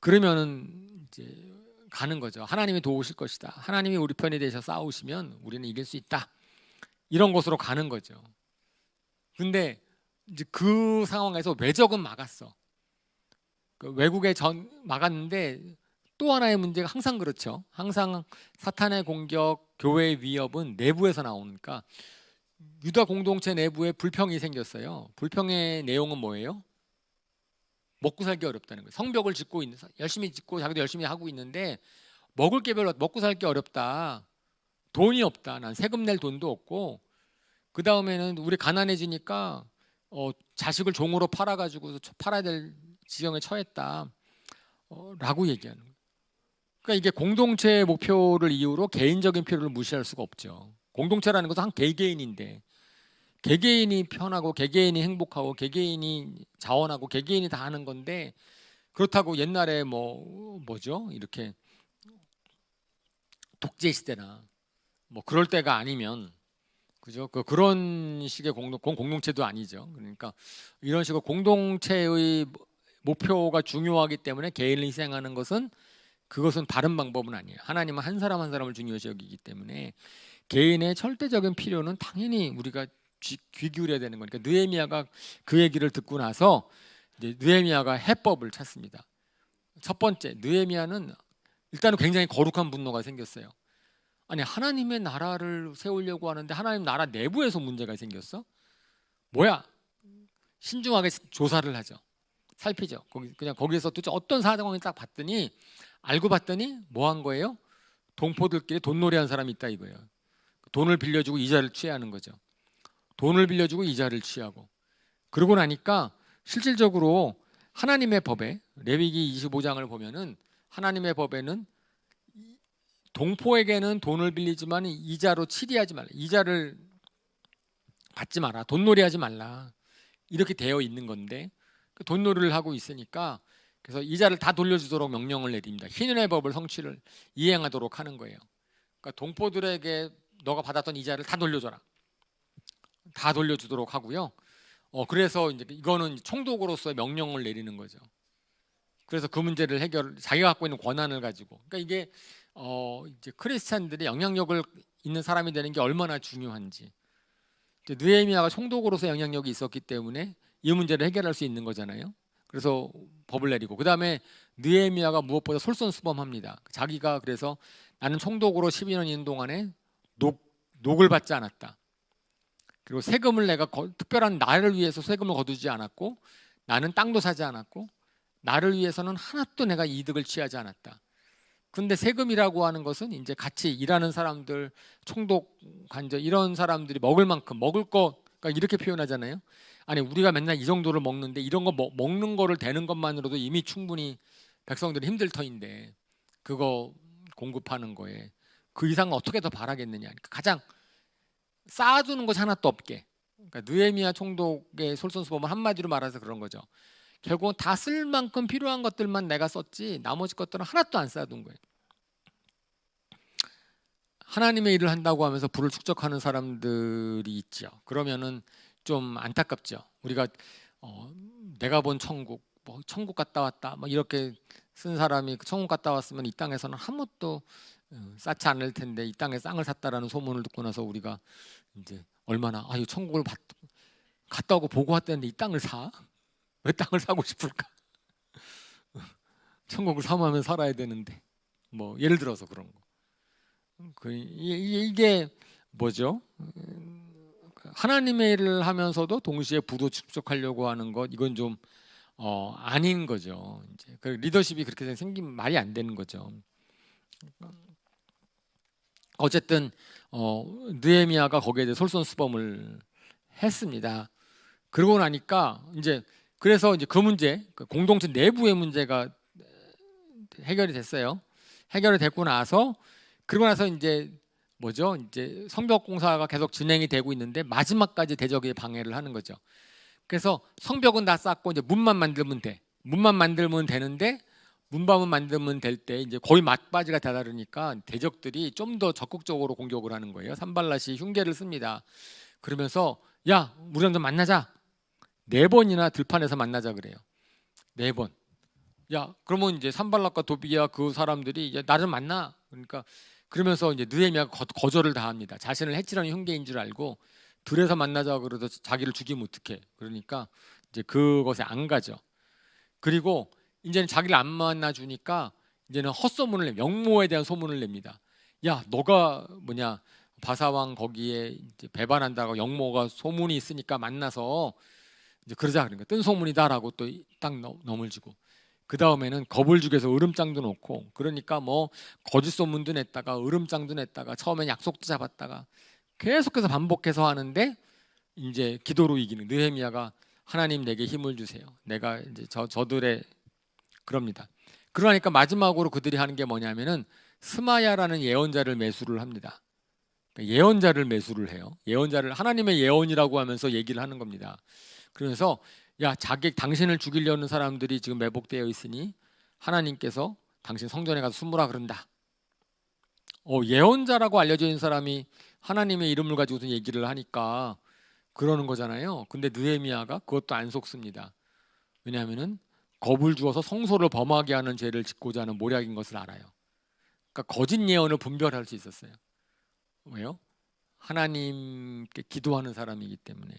그러면은 이제 가는 거죠. 하나님이 도우실 것이다. 하나님이 우리 편이 되셔 싸우시면 우리는 이길 수 있다. 이런 곳으로 가는 거죠. 근데 이제 그 상황에서 외적은 막았어. 그 외국에 막았는데 또 하나의 문제가 항상 그렇죠. 항상 사탄의 공격, 교회의 위협은 내부에서 나오니까 유다 공동체 내부에 불평이 생겼어요. 불평의 내용은 뭐예요? 먹고 살기 어렵다는 거예요. 성벽을 열심히 짓고 자기도 열심히 하고 있는데 먹을 게 별로 먹고 살기 어렵다. 돈이 없다. 난 세금 낼 돈도 없고 그 다음에는 우리 가난해지니까 자식을 종으로 팔아가지고 팔아야 될 지경에 처했다. 라고 얘기하는 거예요. 그러니까 이게 공동체의 목표를 이유로 개인적인 필요를 무시할 수가 없죠. 공동체라는 것은 한 개개인인데 개개인이 편하고 개개인이 행복하고 개개인이 자원하고 개개인이 다 하는 건데 그렇다고 옛날에 뭐죠? 이렇게 독재 시대나 뭐 그럴 때가 아니면 그죠? 그런 식의 공동체도 아니죠. 그러니까 이런 식으로 공동체의 목표가 중요하기 때문에 개인을 희생하는 것은 그것은 다른 방법은 아니에요. 하나님은 한 사람 한 사람을 중요시 여기기 때문에 개인의 절대적인 필요는 당연히 우리가 귀 기울여야 되는 거니까 느헤미야가 그 얘기를 듣고 나서 이제 느헤미야가 해법을 찾습니다. 첫 번째, 느헤미야는 일단은 굉장히 거룩한 분노가 생겼어요. 아니 하나님의 나라를 세우려고 하는데 하나님 나라 내부에서 문제가 생겼어? 뭐야? 신중하게 조사를 하죠. 살피죠. 그냥 거기에서 도대체 어떤 상황이 딱 봤더니 알고 봤더니 뭐 한 거예요? 동포들끼리 돈놀이한 사람이 있다 이거예요. 돈을 빌려주고 이자를 취하는 거죠. 돈을 빌려주고 이자를 취하고 그러고 나니까 실질적으로 하나님의 법에 레위기 25장을 보면은 하나님의 법에는 동포에게는 돈을 빌리지만 이자로 치리하지 말라. 이자를 받지 마라. 돈놀이하지 말라. 이렇게 되어 있는 건데 돈놀이를 하고 있으니까 그래서 이자를 다 돌려주도록 명령을 내립니다. 희년의 법을 성취를 이행하도록 하는 거예요. 그러니까 동포들에게 너가 받았던 이자를 다 돌려줘라. 다 돌려주도록 하고요. 그래서 이제 이거는 총독으로서의 명령을 내리는 거죠. 그래서 그 문제를 자기가 갖고 있는 권한을 가지고. 그러니까 이게 이제 크리스찬들이 영향력을 있는 사람이 되는 게 얼마나 중요한지. 느헤미야가 총독으로서 영향력이 있었기 때문에 이 문제를 해결할 수 있는 거잖아요. 그래서 법을 내리고 그 다음에 느헤미야가 무엇보다 솔선수범합니다. 자기가 그래서 나는 총독으로 12년 있는 동안에 녹을 받지 않았다. 그리고 세금을 내가 특별한 나를 위해서 세금을 거두지 않았고 나는 땅도 사지 않았고 나를 위해서는 하나도 내가 이득을 취하지 않았다. 근데 세금이라고 하는 것은 이제 같이 일하는 사람들, 총독, 관저 이런 사람들이 먹을 만큼 먹을 거 그러니까 이렇게 표현하잖아요. 아니 우리가 맨날 이 정도를 먹는데 이런 거 먹는 거를 되는 것만으로도 이미 충분히 백성들이 힘들 터인데 그거 공급하는 거에 그 이상 어떻게 더 바라겠느냐. 가장 쌓아두는 것이 하나도 없게 그러니까 느헤미야 총독의 솔선수범은 한마디로 말해서 그런 거죠. 결국은 다 쓸 만큼 필요한 것들만 내가 썼지 나머지 것들은 하나도 안 쌓아둔 거예요. 하나님의 일을 한다고 하면서 부를 축적하는 사람들이 있죠. 그러면은 좀 안타깝죠. 우리가 내가 본 천국, 뭐 천국 갔다 왔다, 뭐 이렇게 쓴 사람이 천국 갔다 왔으면 이 땅에서는 아무것도 쌓지 않을 텐데 이 땅에 땅을 샀다라는 소문을 듣고 나서 우리가 이제 얼마나 이 천국을 갔다 오고 보고 왔다는데 이 땅을 사? 왜 땅을 사고 싶을까? 천국을 사모하면 살아야 되는데 뭐 예를 들어서 그런 거. 이게 뭐죠? 하나님의 일을 하면서도 동시에 부도 축적하려고 하는 것 이건 좀 아닌 거죠. 이제 그 리더십이 그렇게 생기면 말이 안 되는 거죠. 어쨌든 느헤미야가 거기에 대해 솔선수범을 했습니다. 그러고 나니까 이제 그래서 이제 그 문제, 공동체 내부의 문제가 해결이 됐어요. 해결이 됐고 나서 그러고 나서 이제 뭐죠? 이제 성벽 공사가 계속 진행이 되고 있는데 마지막까지 대적이 방해를 하는 거죠. 그래서 성벽은 다 쌓고 이제 문만 만들면 돼. 문만 만들면 되는데 문방을 만들면 될 때 이제 거의 막바지가 다다르니까 대적들이 좀 더 적극적으로 공격을 하는 거예요. 산발랏이 흉계를 씁니다. 그러면서 야, 우리랑 좀 만나자. 4번이나 들판에서 만나자 그래요. 4번. 야, 그러면 이제 산발랏과 도비야 그 사람들이 이제 나를 만나. 그러니까 그러면서 이제 느헤미야가 거절을 다 합니다. 자신을 해치려는 흉계인 줄 알고 들에서 만나자 그러도 자기를 죽이면 어떡해. 그러니까 이제 그것에 안 가죠. 그리고 이제는 자기를 안 만나 주니까 이제는 헛소문을 냅니다. 영모에 대한 소문을 냅니다. 야, 너가 뭐냐 바사왕 거기에 이제 배반한다고 영모가 소문이 있으니까 만나서 이제 그러자 그러니까 뜬 소문이다라고 또 딱 너물지고 그 다음에는 겁을 죽여서 으름장도 놓고 그러니까 뭐 거짓 소문도 냈다가 으름장도 냈다가 처음엔 약속도 잡았다가 계속해서 반복해서 하는데 이제 기도로 이기는 느헤미야가 하나님 내게 힘을 주세요. 내가 이제 저들의 그럽니다. 그러니까 마지막으로 그들이 하는 게 뭐냐면은 스마야라는 예언자를 매수를 합니다. 예언자를 매수를 해요. 예언자를 하나님의 예언이라고 하면서 얘기를 하는 겁니다. 그래서 야, 당신을 죽이려는 사람들이 지금 매복되어 있으니 하나님께서 당신 성전에 가서 숨으라 그런다. 예언자라고 알려져 있는 사람이 하나님의 이름을 가지고서 얘기를 하니까 그러는 거잖아요. 근데 느헤미야가 그것도 안 속습니다. 왜냐하면은 겁을 주어서 성소를 범하게 하는 죄를 짓고자 하는 모략인 것을 알아요. 그러니까 거짓 예언을 분별할 수 있었어요. 왜요? 하나님께 기도하는 사람이기 때문에.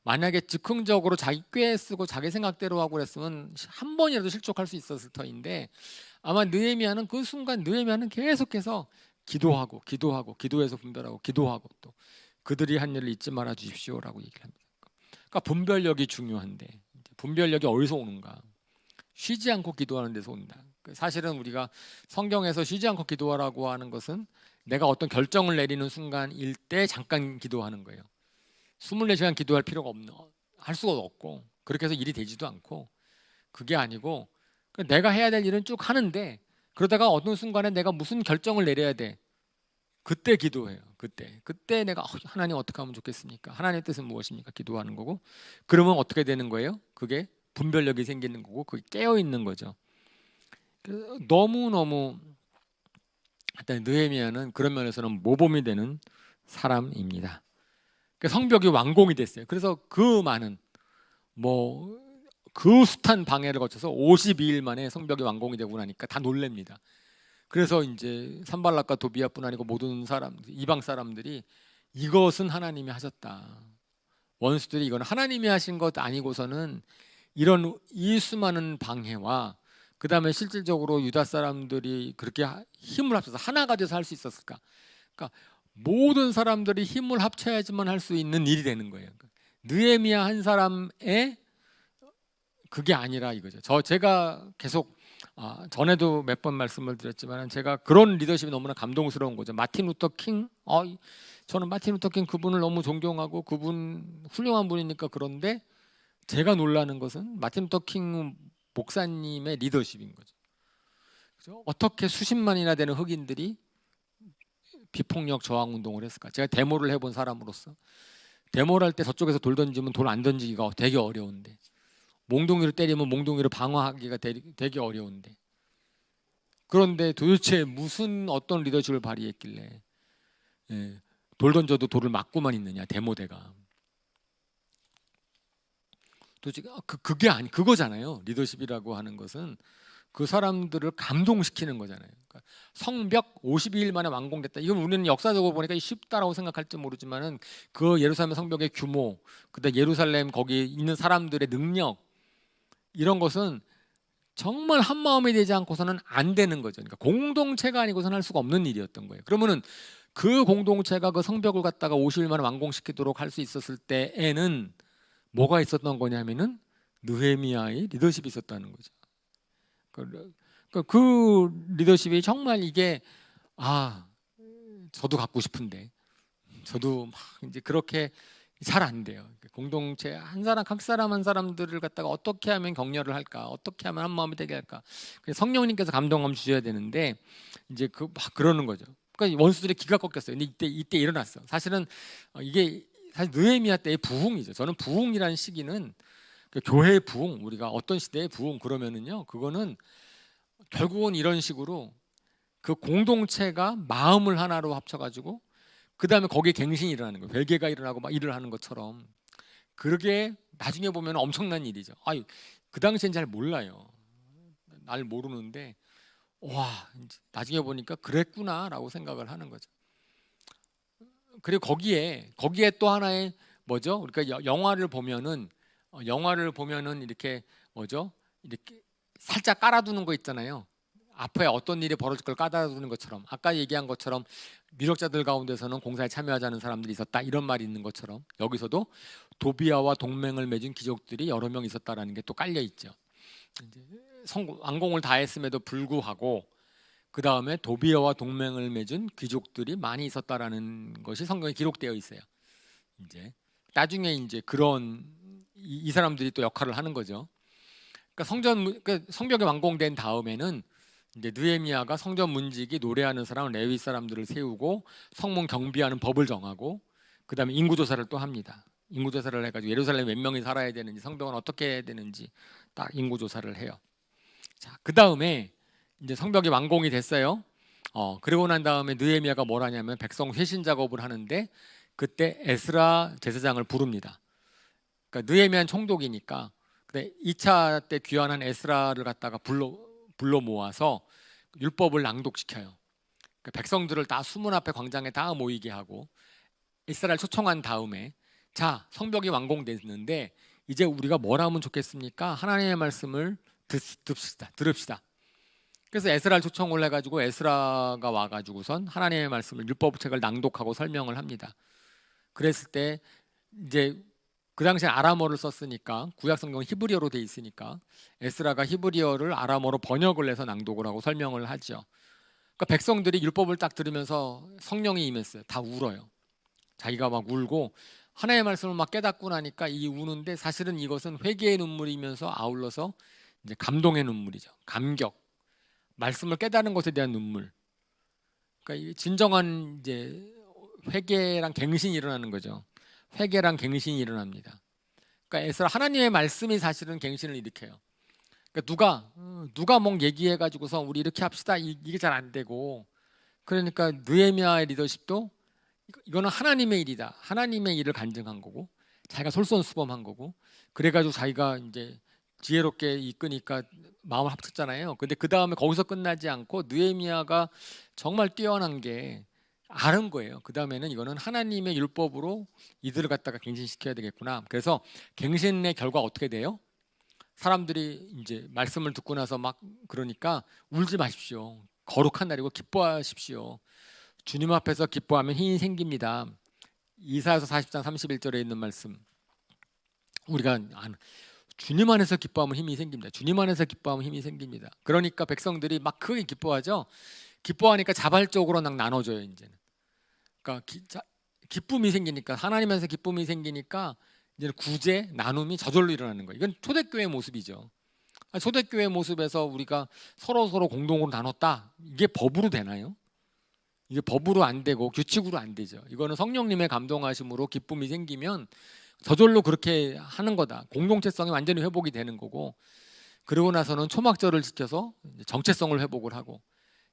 만약에 즉흥적으로 자기 꾀 쓰고 자기 생각대로 하고 그랬으면 한 번이라도 실족할 수 있었을 터인데 아마 느헤미야는 그 순간 느헤미야는 계속해서 기도해서 분별하고 기도하고 또 그들이 한 일을 잊지 말아 주십시오라고 얘기를 합니다. 그러니까 분별력이 중요한데 분별력이 어디서 오는가? 쉬지 않고 기도하는 데서 온다. 사실은 우리가 성경에서 쉬지 않고 기도하라고 하는 것은 내가 어떤 결정을 내리는 순간일 때 잠깐 기도하는 거예요. 24시간 기도할 필요가 할 수가 없고 그렇게 해서 일이 되지도 않고 그게 아니고 내가 해야 될 일은 쭉 하는데 그러다가 어느 순간에 내가 무슨 결정을 내려야 돼. 그때 기도해요. 그때 내가 하나님 어떻게 하면 좋겠습니까? 하나님의 뜻은 무엇입니까? 기도하는 거고 그러면 어떻게 되는 거예요? 그게 분별력이 생기는 거고 그게 깨어 있는 거죠. 너무너무 느헤미야는 그런 면에서는 모범이 되는 사람입니다. 성벽이 완공이 됐어요. 그래서 그 많은 그 숱한 방해를 거쳐서 52일 만에 성벽이 완공이 되고 나니까 다 놀랍니다. 그래서 이제 산발랏과 도비야뿐 아니고 모든 이방 사람들이 이것은 하나님이 하셨다. 원수들이 이건 하나님이 하신 것 아니고서는 이런 이 수많은 방해와 그 다음에 실질적으로 유다 사람들이 그렇게 힘을 합쳐서 하나가 돼서 할 수 있었을까? 그러니까 모든 사람들이 힘을 합쳐야지만 할 수 있는 일이 되는 거예요. 느헤미야 한 사람의 그게 아니라 이거죠. 제가 계속 전에도 몇 번 말씀을 드렸지만 제가 그런 리더십이 너무나 감동스러운 거죠. 마틴 루터 킹, 저는 마틴 루터 킹 그분을 너무 존경하고 그분 훌륭한 분이니까 그런데 제가 놀라는 것은 마틴 루터 킹 목사님의 리더십인 거죠. 그렇죠? 어떻게 수십만이나 되는 흑인들이 비폭력 저항 운동을 했을까? 제가 데모를 해본 사람으로서 데모를 할 때 저쪽에서 돌 던지면 돌 안 던지기가 되게 어려운데, 몽둥이로 때리면 몽둥이로 방어하기가 되게 어려운데, 그런데 도대체 무슨 어떤 리더십을 발휘했길래 돌 던져도 돌을 맞고만 있느냐, 데모대가. 도대체 그게 아니, 그거잖아요. 리더십이라고 하는 것은 그 사람들을 감동시키는 거잖아요. 그러니까 성벽 52일 만에 완공됐다. 이건 우리는 역사적으로 보니까 쉽다라고 생각할지 모르지만은 그 예루살렘 성벽의 규모, 그다음 예루살렘 거기 있는 사람들의 능력, 이런 것은 정말 한 마음이 되지 않고서는 안 되는 거죠. 그러니까 공동체가 아니고서는 할 수가 없는 일이었던 거예요. 그러면은 그 공동체가 그 성벽을 갖다가 50일 만에 완공시키도록 할 수 있었을 때에는 뭐가 있었던 거냐면은 느헤미야의 리더십이 있었다는 거죠. 그 리더십이 정말 이게 저도 갖고 싶은데 저도 막 이제 그렇게 잘 안 돼요. 공동체 한 사람 각 사람 한 사람들을 갖다가 어떻게 하면 격려를 할까, 어떻게 하면 한 마음이 되게 할까. 성령님께서 감동감 주셔야 되는데 이제 막 그러는 거죠. 그러니까 원수들의 기가 꺾였어요. 근데 이때 일어났어. 사실은 이게 사실 느헤미야 때의 부흥이죠. 저는 부흥이라는 시기는 교회의 부흥, 우리가 어떤 시대의 부흥 그러면은요, 그거는 결국은 이런 식으로 그 공동체가 마음을 하나로 합쳐가지고 그 다음에 거기에 갱신이 일어나는 거예요. 별개가 일어나고 막 일을 하는 것처럼. 그러게 나중에 보면 엄청난 일이죠. 그 당시엔 잘 몰라요. 날 모르는데 와, 나중에 보니까 그랬구나라고 생각을 하는 거죠. 그리고 거기에 또 하나의 뭐죠? 우리가 영화를 보면은 이렇게 뭐죠? 이렇게 살짝 깔아두는 거 있잖아요. 앞에 어떤 일이 벌어질 걸 깔아두는 것처럼, 아까 얘기한 것처럼 미력자들 가운데서는 공사에 참여하자는 사람들이 있었다, 이런 말이 있는 것처럼 여기서도 도비아와 동맹을 맺은 귀족들이 여러 명 있었다라는 게 또 깔려 있죠. 완공을 다 했음에도 불구하고 그 다음에 도비아와 동맹을 맺은 귀족들이 많이 있었다라는 것이 성경에 기록되어 있어요. 이제 나중에 이제 그런 이 사람들이 또 역할을 하는 거죠. 그러니까 성벽이 완공된 다음에는 이제 느헤미야가 성전 문지기, 노래하는 사람, 레위 사람들을 세우고 성문 경비하는 법을 정하고 그 다음에 인구조사를 또 합니다. 인구조사를 해가지고 예루살렘 몇 명이 살아야 되는지, 성벽은 어떻게 해야 되는지 딱 인구조사를 해요. 자, 그 다음에 이제 성벽이 완공이 됐어요. 그리고 난 다음에 느헤미야가 뭘 하냐면 백성 회신 작업을 하는데 그때 에스라 제사장을 부릅니다. 그러니까 느헤미야는 총독이니까 2차 때 귀환한 에스라를 갖다가 불러 모아서 율법을 낭독시켜요. 그러니까 백성들을 다 수문 앞에 광장에 다 모이게 하고 에스라를 초청한 다음에 자, 성벽이 완공됐는데 이제 우리가 뭘 하면 좋겠습니까? 하나님의 말씀을 들읍시다. 그래서 에스라를 초청을 해가지고 에스라가 와가지고선 하나님의 말씀을, 율법책을 낭독하고 설명을 합니다. 그랬을 때 이제 그 당시에 아람어를 썼으니까 구약 성경은 히브리어로 돼 있으니까 에스라가 히브리어를 아람어로 번역을 해서 낭독을 하고 설명을 하죠. 그러니까 백성들이 율법을 딱 들으면서 성령이 임했어요. 다 울어요. 자기가 막 울고 하나님의 말씀을 막 깨닫고 나니까 이 우는데 사실은 이것은 회개의 눈물이면서 아울러서 이제 감동의 눈물이죠. 감격, 말씀을 깨닫는 것에 대한 눈물. 그러니까 진정한 이제 회개랑 갱신이 일어나는 거죠. 회개랑 갱신이 일어납니다. 그러니까 에스라, 하나님의 말씀이 사실은 갱신을 일으켜요. 그러니까 누가 뭐 얘기해가지고서 우리 이렇게 합시다, 이게 잘 안 되고, 그러니까 느헤미야의 리더십도 이거는 하나님의 일이다, 하나님의 일을 간증한 거고, 자기가 솔선수범한 거고, 그래가지고 자기가 이제 지혜롭게 이끄니까 마음을 합쳤잖아요. 근데 그 다음에 거기서 끝나지 않고 느헤미야가 정말 뛰어난 게 아는 거예요. 그 다음에는 이거는 하나님의 율법으로 이들을 갖다가 갱신시켜야 되겠구나. 그래서 갱신의 결과 어떻게 돼요? 사람들이 이제 말씀을 듣고 나서 막 그러니까 울지 마십시오. 거룩한 날이고 기뻐하십시오. 주님 앞에서 기뻐하면 힘이 생깁니다. 이사야서 40장 31절에 있는 말씀. 우리가 주님 안에서 기뻐하면 힘이 생깁니다. 주님 안에서 기뻐하면 힘이 생깁니다. 그러니까 백성들이 막 크게 기뻐하죠. 기뻐하니까 자발적으로 나눠줘요. 이제는. 그러니까 기쁨이 생기니까, 하나님에서 기쁨이 생기니까 이제 구제, 나눔이 저절로 일어나는 거예요. 이건 초대교회의 모습이죠. 초대교회의 모습에서 우리가 서로 공동으로 나눴다, 이게 법으로 되나요? 이게 법으로 안 되고 규칙으로 안 되죠. 이거는 성령님의 감동하심으로 기쁨이 생기면 저절로 그렇게 하는 거다. 공동체성이 완전히 회복이 되는 거고, 그러고 나서는 초막절을 지켜서 정체성을 회복을 하고,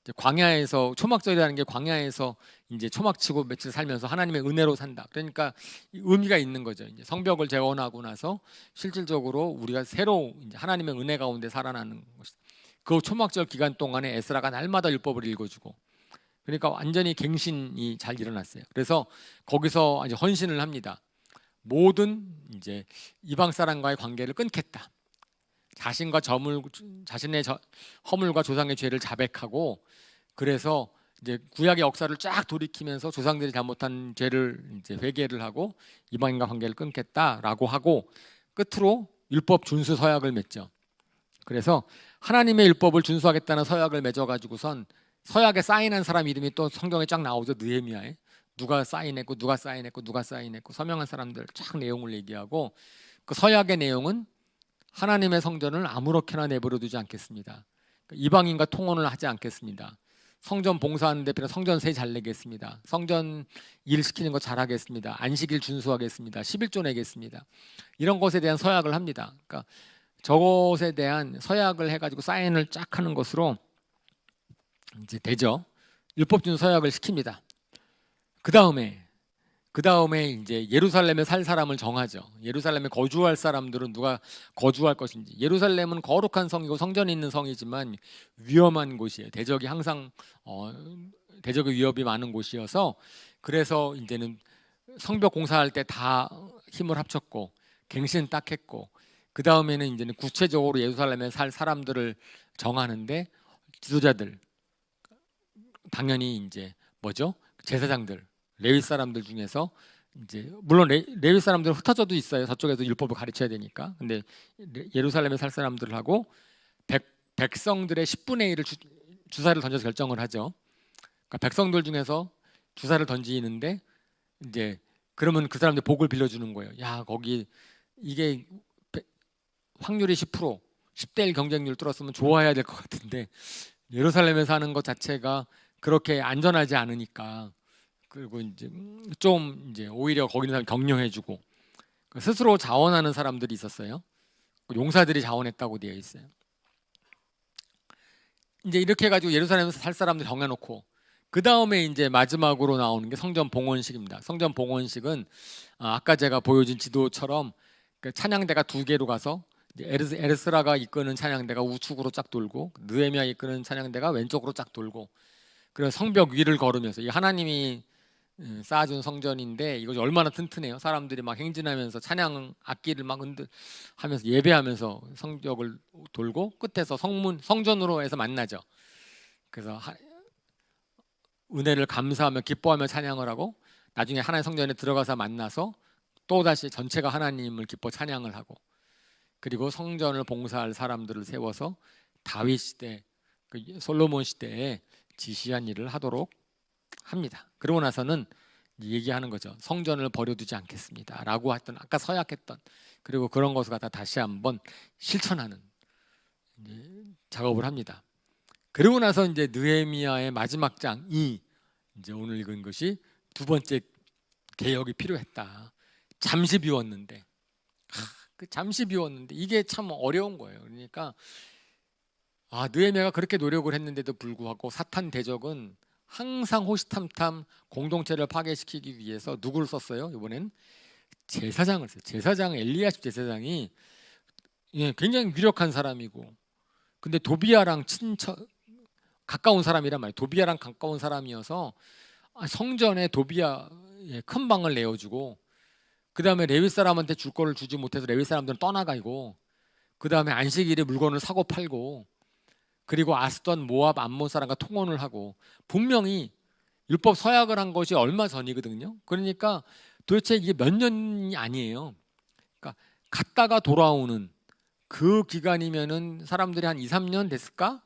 이제 광야에서, 초막절이라는 게 광야에서 이제 초막치고 며칠 살면서 하나님의 은혜로 산다. 그러니까 의미가 있는 거죠. 이제 성벽을 재건하고 나서 실질적으로 우리가 새로 이제 하나님의 은혜 가운데 살아나는 것이다. 그 초막절 기간 동안에 에스라가 날마다 율법을 읽어주고, 그러니까 완전히 갱신이 잘 일어났어요. 그래서 거기서 이제 헌신을 합니다. 모든 이제 이방 사람과의 관계를 끊겠다. 자신의 허물과 조상의 죄를 자백하고, 그래서 이제 구약의 역사를 쫙 돌이키면서 조상들이 잘못한 죄를 이제 회개를 하고 이방인과 관계를 끊겠다라고 하고, 끝으로 율법 준수 서약을 맺죠. 그래서 하나님의 율법을 준수하겠다는 서약을 맺어가지고선 서약에 사인한 사람 이름이 또 성경에 쫙 나오죠. 느헤미야에 누가 사인했고 누가 사인했고 누가 사인했고 서명한 사람들 쫙 내용을 얘기하고, 그 서약의 내용은 하나님의 성전을 아무렇게나 내버려 두지 않겠습니다. 이방인과 통혼을 하지 않겠습니다. 성전 봉사하는 데 필요한 성전세 잘 내겠습니다. 성전 일 시키는 거 잘하겠습니다. 안식일 준수하겠습니다. 11조 내겠습니다. 이런 것에 대한 서약을 합니다. 그러니까 저것에 대한 서약을 해가지고 사인을 쫙 하는 것으로 이제 되죠. 율법 준수 서약을 시킵니다. 그 다음에 이제 예루살렘에 살 사람을 정하죠. 예루살렘에 거주할 사람들은 누가 거주할 것인지. 예루살렘은 거룩한 성이고 성전이 있는 성이지만 위험한 곳이에요. 대적이 항상 대적의 위협이 많은 곳이어서, 그래서 이제는 성벽 공사할 때 다 힘을 합쳤고 갱신 딱 했고, 그 다음에는 이제는 구체적으로 예루살렘에 살 사람들을 정하는데, 지도자들 당연히 이제 뭐죠? 제사장들, 레위 사람들 중에서 이제 물론 레위 사람들은 흩어져도 있어요. 저쪽에서 율법을 가르쳐야 되니까. 근데 예루살렘에 살 사람들하고 백성들의 10분의 1을 주사를 던져서 결정을 하죠. 그러니까 백성들 중에서 주사를 던지는데 이제 그러면 그 사람들 복을 빌려주는 거예요. 야, 거기 이게 확률이 10%, 10대 1 경쟁률 뚫었으면 좋아야 될 것 같은데 예루살렘에 사는 것 자체가 그렇게 안전하지 않으니까, 그리고 이제 좀 이제 오히려 거기 있는 사람 격려해주고, 스스로 자원하는 사람들이 있었어요. 용사들이 자원했다고 되어 있어요. 이제 이렇게 해가지고 예루살렘에서 살 사람들 정해놓고, 그 다음에 이제 마지막으로 나오는 게 성전 봉헌식입니다. 성전 봉헌식은 아까 제가 보여준 지도처럼 찬양대가 두 개로 가서 에르스라가 이끄는 찬양대가 우측으로 쫙 돌고 느헤미야 이끄는 찬양대가 왼쪽으로 쫙 돌고, 그래서 성벽 위를 걸으면서, 이 하나님이 쌓아준 성전인데 이것이 얼마나 튼튼해요. 사람들이 막 행진하면서 찬양 악기를 막 하면서 예배하면서 성벽을 돌고 끝에서 성전으로 해서 만나죠. 그래서 은혜를 감사하며 기뻐하며 찬양을 하고, 나중에 하나님의 성전에 들어가서 만나서 또다시 전체가 하나님을 기뻐 찬양을 하고, 그리고 성전을 봉사할 사람들을 세워서 다윗 시대, 솔로몬 시대에 지시한 일을 하도록 합니다. 그러고 나서는 얘기하는 거죠. 성전을 버려두지 않겠습니다 라고 했던, 아까 서약했던, 그리고 그런 것을 갖다 다시 한번 실천하는 작업을 합니다. 그리고 나서 이제 느헤미야의 마지막 장이 이제 오늘 읽은 것이 두 번째 개혁이 필요했다. 잠시 비웠는데, 잠시 비웠는데 이게 참 어려운 거예요. 그러니까 느헤미야가 그렇게 노력을 했는데도 불구하고 사탄 대적은 항상 호시탐탐 공동체를 파괴시키기 위해서 누구를 썼어요? 이번엔 제사장을 썼어요. 제사장 엘리야십 제사장이 굉장히 유력한 사람이고, 근데 도비야랑 가까운 사람이란 말이에요. 도비야랑 가까운 사람이어서 성전에 도비야의 큰 방을 내어주고, 그 다음에 레위 사람한테 줄 거를 주지 못해서 레위 사람들은 떠나가고, 그 다음에 안식일에 물건을 사고 팔고, 그리고 아스돈, 모압, 암몬 사람과 통혼을 하고, 분명히 율법 서약을 한 것이 얼마 전이거든요. 그러니까 도대체 이게 몇 년이 아니에요. 그러니까 갔다가 돌아오는 그 기간이면은 사람들이 한 2, 3년 됐을까?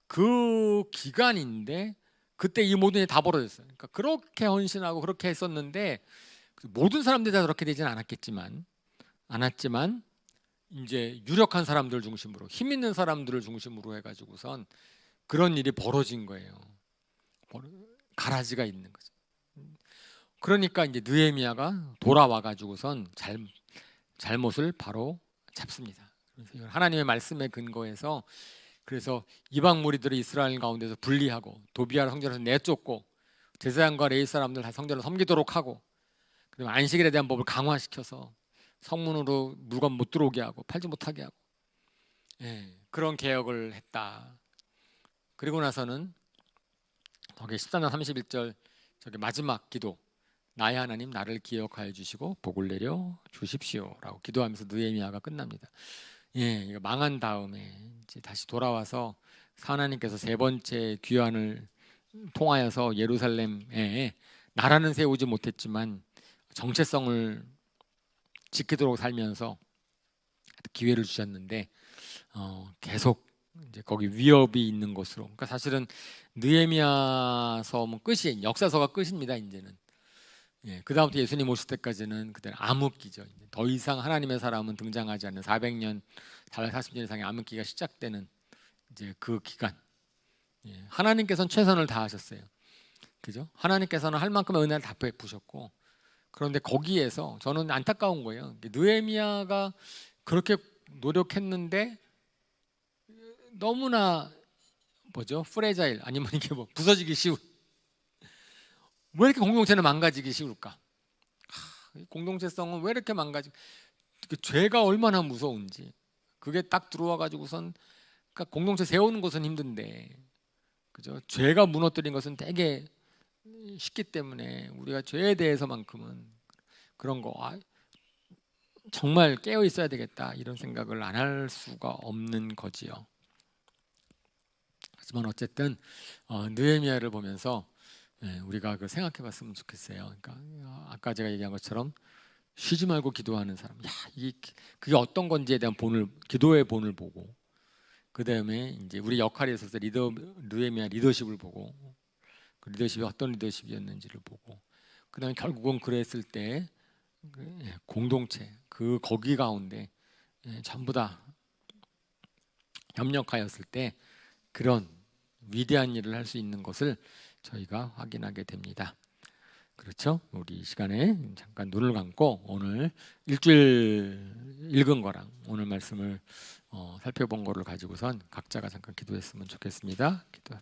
그 기간인데 그때 이 모든 게 다 벌어졌어요. 그러니까 그렇게 헌신하고 그렇게 했었는데, 모든 사람들이 다 그렇게 되지는 않았지만 이제 유력한 사람들 중심으로, 힘 있는 사람들을 중심으로 해가지고선 그런 일이 벌어진 거예요. 가라지가 있는 거죠. 그러니까 이제 느헤미야가 돌아와 가지고선 잘못을 바로 잡습니다. 그래서 하나님의 말씀에 근거해서 그래서 이방 무리들을 이스라엘 가운데서 분리하고 도비아를 성전에서 내쫓고 제사장과 레위 사람들 다 성전을 섬기도록 하고 그다음에 안식일에 대한 법을 강화시켜서 성문으로 물건 못 들어오게 하고 팔지 못하게 하고 그런 개혁을 했다. 그리고 나서는 거기 13장 31절 저기 마지막 기도 나의 하나님 나를 기억하여 주시고 복을 내려 주십시오라고 기도하면서 느헤미야가 끝납니다. 이거 망한 다음에 이제 다시 돌아와서 하나님께서 세 번째 귀환을 통하여서 예루살렘에 나라는 세우지 못했지만 정체성을 지키도록 살면서 기회를 주셨는데 계속 이제 거기 위협이 있는 곳으로. 그러니까 사실은 느헤미야서는 끝이 역사서가 끝입니다. 이제는. 그 다음부터 예수님 오실 때까지는 그때는 암흑기죠. 더 이상 하나님의 사람은 등장하지 않는 400년, 440년 이상의 암흑기가 시작되는 이제 그 기간. 하나님께서는 최선을 다하셨어요. 그죠? 하나님께서는 할 만큼의 은혜를 다 베푸셨고, 그런데 거기에서 저는 안타까운 거예요. 느헤미야가 그렇게 노력했는데 너무나 프레자일 아니면 이게 부서지기 쉬운. 왜 이렇게 공동체는 망가지기 쉬울까? 공동체성은 왜 이렇게 망가지? 죄가 얼마나 무서운지. 그게 딱 들어와 가지고선 그러니까 공동체 세우는 것은 힘든데, 그죠? 죄가 무너뜨린 것은 되게 쉽기 때문에 우리가 죄에 대해서만큼은 그런 거 정말 깨어 있어야 되겠다 이런 생각을 안 할 수가 없는 거지요. 하지만 어쨌든 느헤미야를 보면서 우리가 그 생각해봤으면 좋겠어요. 그러니까 아까 제가 얘기한 것처럼 쉬지 말고 기도하는 사람, 그게 어떤 건지에 대한 기도의 본을 보고, 그 다음에 이제 우리 역할에 있어서 느헤미야 리더십을 보고, 그 리더십이 어떤 리더십이었는지를 보고, 그 다음에 결국은 그랬을 때 공동체 거기 가운데 전부 다 협력하였을 때 그런 위대한 일을 할 수 있는 것을 저희가 확인하게 됩니다. 그렇죠? 우리 이 시간에 잠깐 눈을 감고 오늘 일주일 읽은 거랑 오늘 말씀을 살펴본 거를 가지고선 각자가 잠깐 기도했으면 좋겠습니다. 기도.